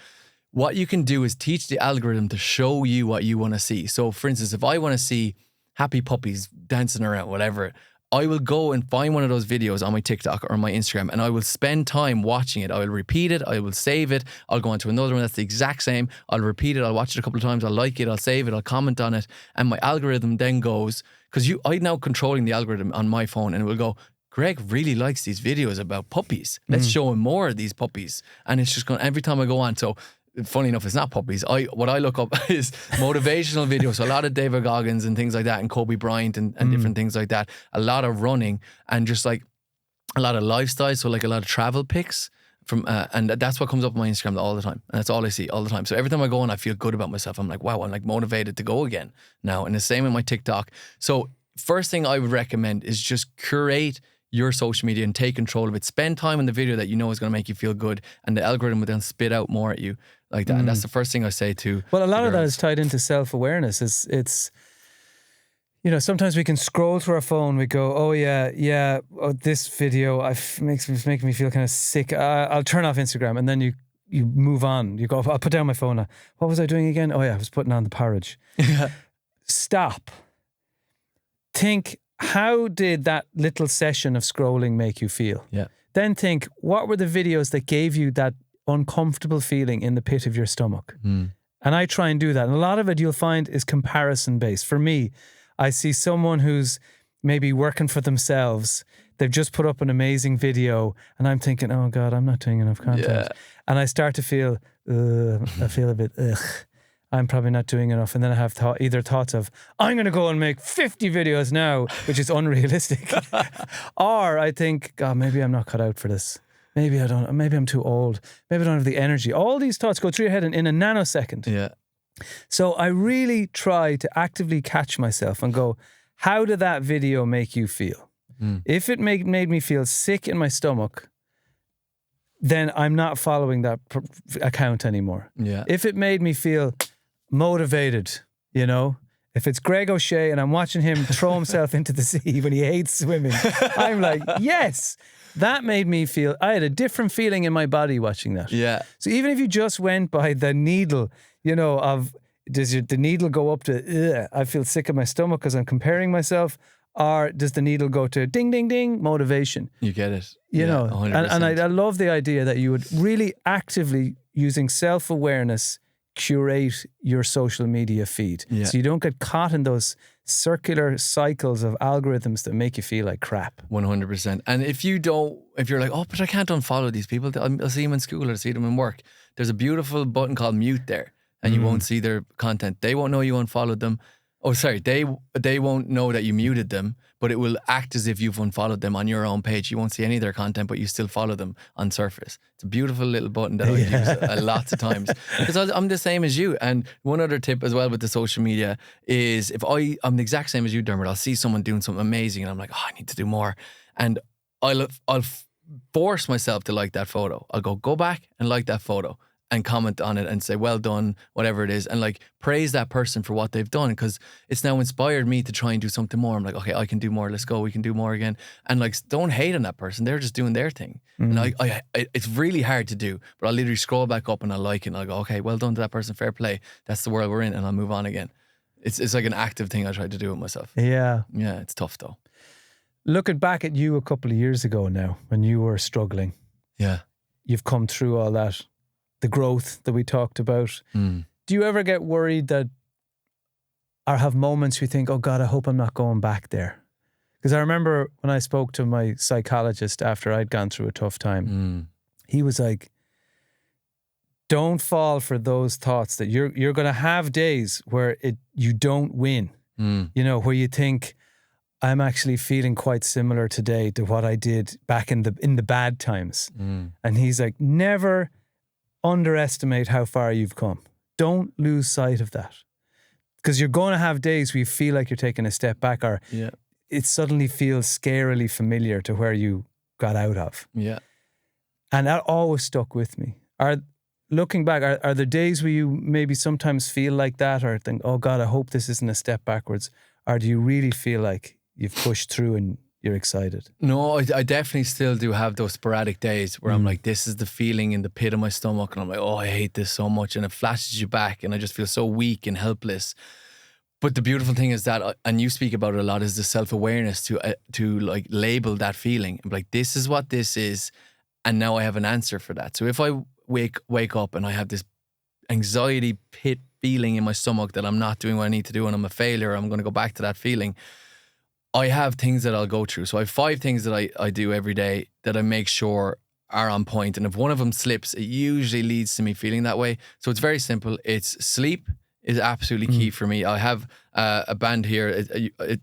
What you can do is teach the algorithm to show you what you want to see. So for instance, if I want to see happy puppies dancing around, whatever, I will go and find one of those videos on my TikTok or my Instagram, and I will spend time watching it. I will repeat it. I will save it. I'll go on to another one that's the exact same. I'll repeat it. I'll watch it a couple of times. I'll like it. I'll save it. I'll comment on it. And my algorithm then goes, because I'm now controlling the algorithm on my phone, and it will go, Greg really likes these videos about puppies. Let's show him more of these puppies. And it's just going, every time I go on. So funny enough, it's not puppies. What I look up is motivational videos. So a lot of David Goggins and things like that, and Kobe Bryant and different things like that. A lot of running and just like a lot of lifestyle. So like a lot of travel pics from, and that's what comes up on my Instagram all the time. And that's all I see all the time. So every time I go on, I feel good about myself. I'm like, wow, I'm like motivated to go again now. And the same with my TikTok. So first thing I would recommend is just curate your social media and take control of it. Spend time on the video that you know is going to make you feel good, and the algorithm will then spit out more at you like that. And that's the first thing I say to well, a lot of that is tied into self-awareness. It's you know, sometimes we can scroll through our phone, we go, oh yeah, this video makes me feel kind of sick. I'll turn off Instagram, and then you move on. You go, I'll put down my phone. What was I doing again? Oh yeah, I was putting on the porridge. Stop. Think, how did that little session of scrolling make you feel? Yeah. Then think, what were the videos that gave you that uncomfortable feeling in the pit of your stomach? And I try and do that. And a lot of it you'll find is comparison based. For me, I see someone who's maybe working for themselves. They've just put up an amazing video, and I'm thinking, oh God, I'm not doing enough content. Yeah. And I start to feel, I feel a bit, I'm probably not doing enough. And then I have thoughts of, I'm going to go and make 50 videos now, which is unrealistic. Or I think, God, maybe I'm not cut out for this. Maybe I'm too old. Maybe I don't have the energy. All these thoughts go through your head in a nanosecond. Yeah. So I really try to actively catch myself and go, how did that video make you feel? If it made me feel sick in my stomach, then I'm not following that account anymore. Yeah. If it made me feel motivated, you know, if it's Greg O'Shea and I'm watching him throw himself into the sea when he hates swimming, I'm like, yes, that made me feel, I had a different feeling in my body watching that. Yeah. So even if you just went by the needle, you know, of does the needle go up to, I feel sick in my stomach because I'm comparing myself, or does the needle go to ding, ding, ding, motivation? You get it. You know, 100%. and I love the idea that you would really actively, using self-awareness, curate your social media feed. Yeah. So you don't get caught in those circular cycles of algorithms that make you feel like crap. 100%. And if you're like, oh, but I can't unfollow these people. I'll see them in school or see them in work. There's a beautiful button called mute there, and you won't see their content. They won't know you unfollowed them. Oh, sorry, they won't know that you muted them, but it will act as if you've unfollowed them on your own page. You won't see any of their content, but you still follow them on Surface. It's a beautiful little button that I use lots of times. Because I'm the same as you. And one other tip as well with the social media is if I'm the exact same as you, Dermot, I'll see someone doing something amazing and I'm like, oh, I need to do more. And I'll force myself to like that photo. I'll go back and like that photo. and comment on it and say, well done, whatever it is. And like praise that person for what they've done, because it's now inspired me to try and do something more. I'm like, okay, I can do more. Let's go. We can do more again. And like, don't hate on that person. They're just doing their thing. And it's really hard to do, but I'll literally scroll back up and I'll like it and I'll go, okay, well done to that person. Fair play. That's the world we're in. And I'll move on again. It's like an active thing I try to do with myself. Yeah. Yeah. It's tough though. Looking back at you a couple of years ago now, when you were struggling. Yeah. You've come through all that, the growth that we talked about. Do you ever get worried that, or have moments you think, oh God, I hope I'm not going back there? Because I remember when I spoke to my psychologist after I'd gone through a tough time, he was like, don't fall for those thoughts that you're going to have days where you don't win, you know, where you think, I'm actually feeling quite similar today to what I did back in the bad times. And he's like, never underestimate how far you've come. Don't lose sight of that. Because you're going to have days where you feel like you're taking a step back, or it suddenly feels scarily familiar to where you got out of. Yeah. And that always stuck with me. Looking back, are there days where you maybe sometimes feel like that, or think, oh God, I hope this isn't a step backwards? Or do you really feel like you've pushed through and you're excited? No, I definitely still do have those sporadic days where I'm like, this is the feeling in the pit of my stomach, and I'm like, oh, I hate this so much, and it flashes you back and I just feel so weak and helpless. But the beautiful thing is that, and you speak about it a lot, is the self-awareness to like label that feeling and be like, this is what this is, and now I have an answer for that. So if I wake up and I have this anxiety pit feeling in my stomach that I'm not doing what I need to do and I'm a failure, I'm going to go back to that feeling, I have things that I'll go through. So I have 5 things that I do every day that I make sure are on point. And if one of them slips, it usually leads to me feeling that way. So it's very simple. It's sleep is absolutely key for me. I have a band here.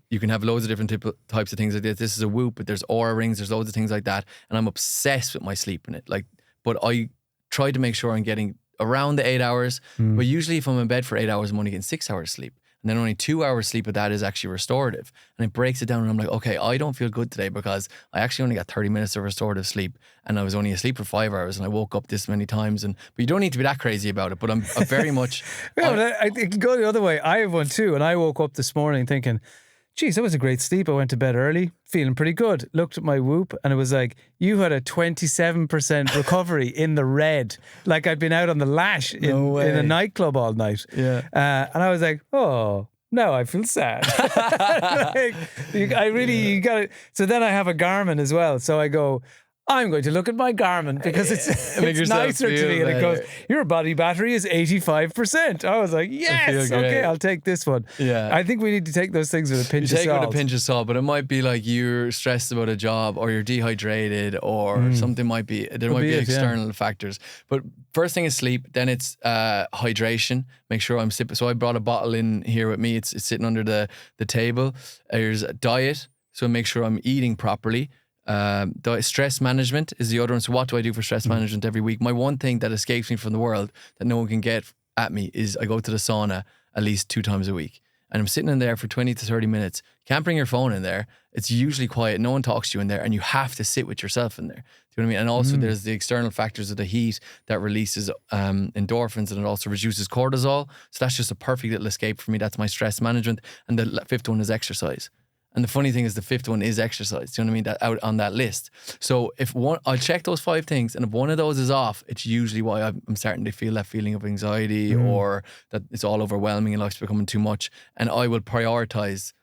You can have loads of different types of things like this. This is a Whoop, but there's Aura rings. There's loads of things like that. And I'm obsessed with my sleep in it. But I try to make sure I'm getting around the 8 hours. But usually if I'm in bed for 8 hours, I'm only getting 6 hours sleep. And then only 2 hours sleep of that is actually restorative. And it breaks it down and I'm like, okay, I don't feel good today because I actually only got 30 minutes of restorative sleep and I was only asleep for 5 hours and I woke up this many times. But you don't need to be that crazy about it. But I'm very much... it can go the other way. I have one too. And I woke up this morning thinking, geez, that was a great sleep. I went to bed early, feeling pretty good. Looked at my Whoop and it was like, you had a 27% recovery in the red. Like I'd been out on the lash in a nightclub all night. Yeah. And I was like, oh, now I feel sad. You got it. So then I have a Garmin as well. So I go, I'm going to look at my Garmin because it's nicer to me. And it goes, your body battery is 85%. I was like, yes, okay, I'll take this one. Yeah. I think we need to take those things with a pinch of salt. Take it with a pinch of salt, but it might be like you're stressed about a job or you're dehydrated or something might be, there might be external factors. But first thing is sleep, then it's hydration. Make sure I'm sipping. So I brought a bottle in here with me. It's sitting under the table. There's a diet. So make sure I'm eating properly. Stress management is the other one. So what do I do for stress management every week? My one thing that escapes me from the world that no one can get at me is I go to the sauna at least 2 times a week. And I'm sitting in there for 20 to 30 minutes. Can't bring your phone in there. It's usually quiet. No one talks to you in there. And you have to sit with yourself in there. Do you know what I mean? And also there's the external factors of the heat that releases endorphins and it also reduces cortisol. So that's just a perfect little escape for me. That's my stress management. And the 5th one is exercise. And the funny thing is the 5th one is exercise. Do you know what I mean? That out on that list. So I'll check those 5 things, and if one of those is off, it's usually why I'm starting to feel that feeling of anxiety or that it's all overwhelming and life's becoming too much. And I will prioritize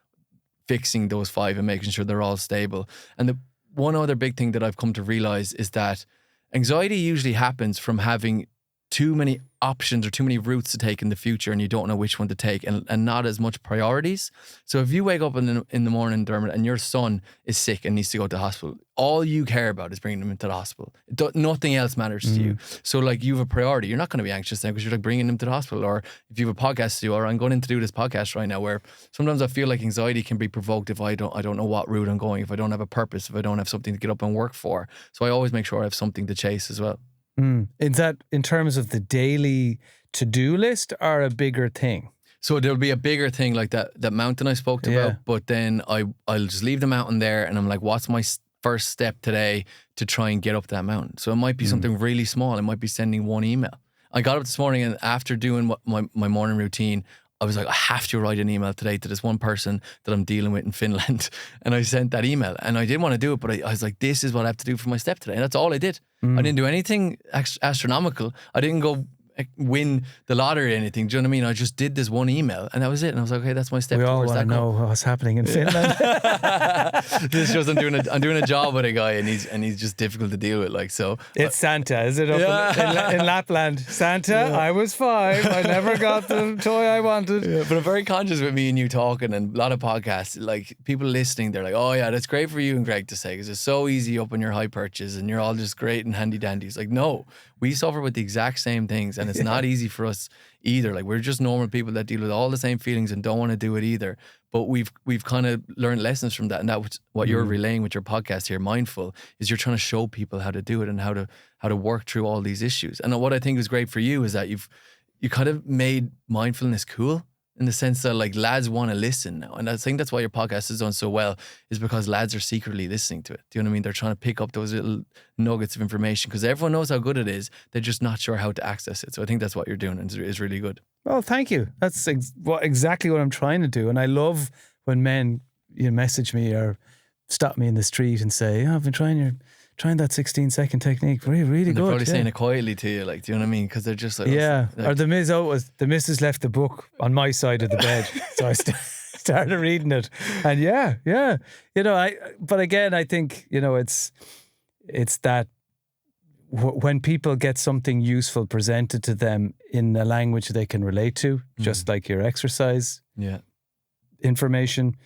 fixing those 5 and making sure they're all stable. And the one other big thing that I've come to realize is that anxiety usually happens from having too many options or too many routes to take in the future and you don't know which one to take and not as much priorities. So if you wake up in the morning, Dermot, and your son is sick and needs to go to the hospital, all you care about is bringing him into the hospital. Nothing else matters to you. So like you have a priority. You're not going to be anxious then because you're like bringing him to the hospital. Or if you have a podcast to do, or I'm going in to do this podcast right now, where sometimes I feel like anxiety can be provoked if I don't know what route I'm going, if I don't have a purpose, if I don't have something to get up and work for. So I always make sure I have something to chase as well. Is that in terms of the daily to-do list or a bigger thing? So there'll be a bigger thing like that mountain I spoke about, but then I'll just leave the mountain there and I'm like, what's my first step today to try and get up that mountain? So it might be something really small. It might be sending one email. I got up this morning, and after doing my morning routine, I was like, I have to write an email today to this one person that I'm dealing with in Finland. And I sent that email, and I didn't want to do it, but I was like, this is what I have to do for my step today. And that's all I did. I didn't do anything astronomical. I didn't go win the lottery or anything. Do you know what I mean? I just did this one email, and that was it. And I was like, okay, that's my step. We all want to know what's happening in Finland. This shows I'm doing a job with a guy, and he's just difficult to deal with. Like, so it's Santa, is it? Up in Lapland, Santa. Yeah. I was 5. I never got the toy I wanted. Yeah, but I'm very conscious with me and you talking, and a lot of podcasts. Like, people listening, they're like, "Oh yeah, that's great for you and Greg to say, because it's so easy up on your high perches, and you're all just great and handy dandies." Like, no, we suffer with the exact same things, and it's not easy for us either. Like, we're just normal people that deal with all the same feelings and don't want to do it either. But we've kind of learned lessons from that, and that's what you're relaying with your podcast here, Mindful, is you're trying to show people how to do it and how to work through all these issues. And what I think is great for you is that you kind of made mindfulness cool, in the sense that, like, lads want to listen now. And I think that's why your podcast has done so well, is because lads are secretly listening to it. Do you know what I mean? They're trying to pick up those little nuggets of information, because everyone knows how good it is. They're just not sure how to access it. So I think that's what you're doing, and is really good. Well, thank you. That's exactly what I'm trying to do. And I love when men message me or stop me in the street and say, I've been trying that 16-second technique. Really, really good. They're probably saying it quietly to you, like, do you know what I mean? Because they're just like, or the missus left the book on my side of the bed, so I started reading it, and but again, I think it's that when people get something useful presented to them in a language they can relate to, just like your exercise, information.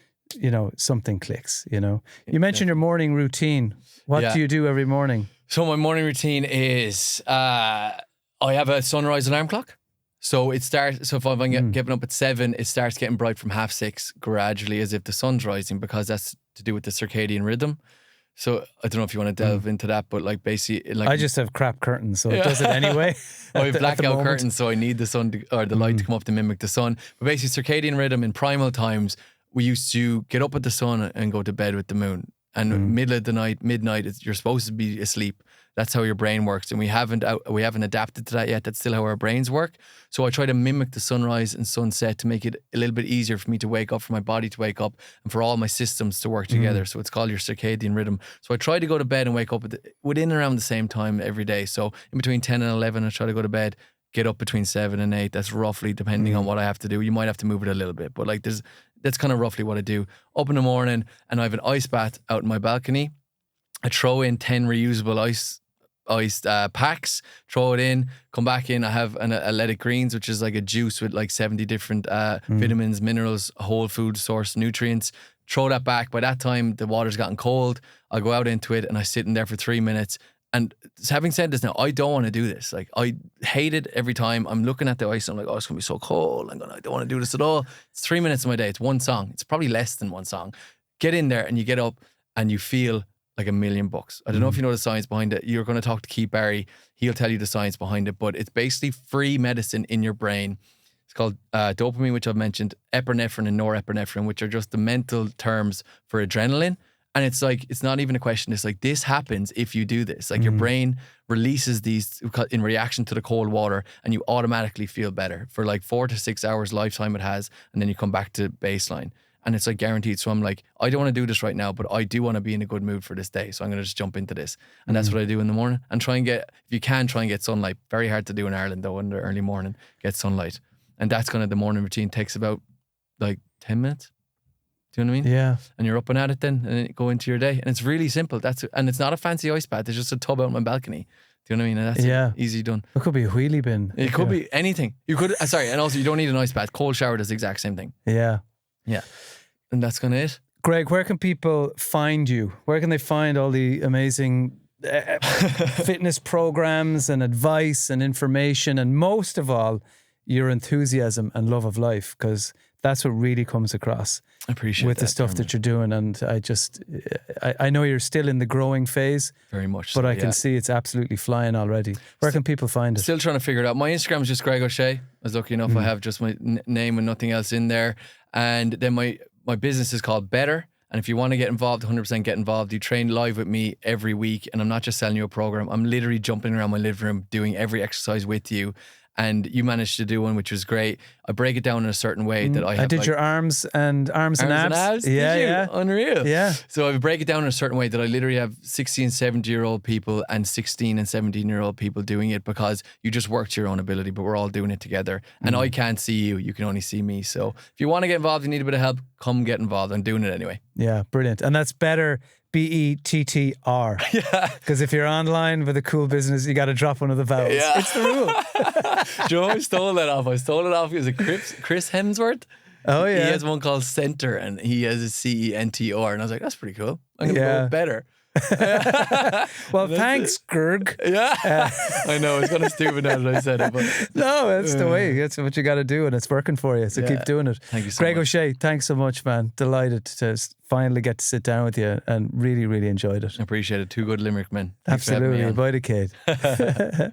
Something clicks, You mentioned your morning routine. What do you do every morning? So my morning routine is, I have a sunrise alarm clock. So it starts, so if I'm getting up at 7, it starts getting bright from 6:30 gradually, as if the sun's rising, because that's to do with the circadian rhythm. So I don't know if you want to delve into that, but like, basically, like, I just have crap curtains, so it does it anyway. I have blackout curtains, so I need the sun or the light to come up to mimic the sun. But basically, circadian rhythm in primal times, we used to get up at the sun and go to bed with the moon. And middle of the night, midnight, you're supposed to be asleep. That's how your brain works. And we haven't adapted to that yet. That's still how our brains work. So I try to mimic the sunrise and sunset to make it a little bit easier for me to wake up, for my body to wake up, and for all my systems to work together. So it's called your circadian rhythm. So I try to go to bed and wake up within around the same time every day. So in between 10 and 11, I try to go to bed, get up between 7 and 8. That's roughly, depending on what I have to do. You might have to move it a little bit, but like, that's kind of roughly what I do. Up in the morning, and I have an ice bath out in my balcony. I throw in 10 reusable ice packs, throw it in, come back in. I have an athletic greens, which is like a juice with like 70 different vitamins, minerals, whole food source nutrients. Throw that back. By that time, the water's gotten cold. I go out into it and I sit in there for 3 minutes. And having said this now, I don't want to do this. Like, I hate it every time. I'm looking at the ice and I'm like, oh, it's going to be so cold. I don't want to do this at all. It's 3 minutes of my day. It's one song. It's probably less than one song. Get in there and you get up and you feel like $1,000,000. I don't know if you know the science behind it. You're going to talk to Keith Barry. He'll tell you the science behind it, but it's basically free medicine in your brain. It's called dopamine, which I've mentioned, epinephrine and norepinephrine, which are just the mental terms for adrenaline. And it's like, it's not even a question. It's like, this happens if you do this. Like, your brain releases these in reaction to the cold water, and you automatically feel better for like 4 to 6 hours lifetime it has. And then you come back to baseline, and it's like guaranteed. So I'm like, I don't want to do this right now, but I do want to be in a good mood for this day. So I'm going to just jump into this. And that's what I do in the morning, and try and get, if you can, try and get sunlight. Very hard to do in Ireland though, in the early morning, get sunlight. And that's kind of the morning routine. Takes about like 10 minutes. Do you know what I mean? Yeah. And you're up and at it then, and then you go into your day. And it's really simple. And it's not a fancy ice bath. It's just a tub out on my balcony. Do you know what I mean? And that's easy done. It could be a wheelie bin. It could be anything. You could, and also you don't need an ice bath. Cold shower does the exact same thing. Yeah. Yeah. And that's kind of it. Greg, where can people find you? Where can they find all the amazing fitness programs and advice and information, and most of all, your enthusiasm and love of life? Because that's what really comes across. I appreciate with the stuff that you're doing. And I know you're still in the growing phase. Very much but I can see it's absolutely flying already. Where can people find it? Still trying to figure it out. My Instagram is just Greg O'Shea. I was lucky enough I have just my name and nothing else in there. And then my business is called Bettr, And if you want to get involved, 100% get involved. You train live with me every week, and I'm not just selling you a program. I'm literally jumping around my living room doing every exercise with you. And you managed to do one, which was great. I break it down in a certain way that I have. I did your arms and abs. Yeah, yeah. Unreal. Yeah. So I break it down in a certain way that I literally have 16, 70-year-old people and 16 and 17-year-old people doing it, because you just work to your own ability, but we're all doing it together. And I can't see you. You can only see me. So if you want to get involved, you need a bit of help, come get involved. I'm doing it anyway. Yeah, brilliant. And that's Bettr, Bettr. Yeah. Because if you're online with a cool business, you got to drop one of the vowels. Yeah. It's the rule. Do you know who I stole that off? I stole it off because of Chris Hemsworth. Oh, yeah. He has one called Center, and he has a CENTR. And I was like, that's pretty cool. I'm going to go better. Well, thanks, Gerg. Yeah. I know, it's kind of stupid now that I said it, but no, that's the way. That's what you got to do, and it's working for you. So keep doing it. Thank you so Greg much. O'Shea, thanks so much, man. Delighted to finally get to sit down with you, and really, really enjoyed it. I appreciate it. Two good Limerick men. Absolutely. Bye, the kid.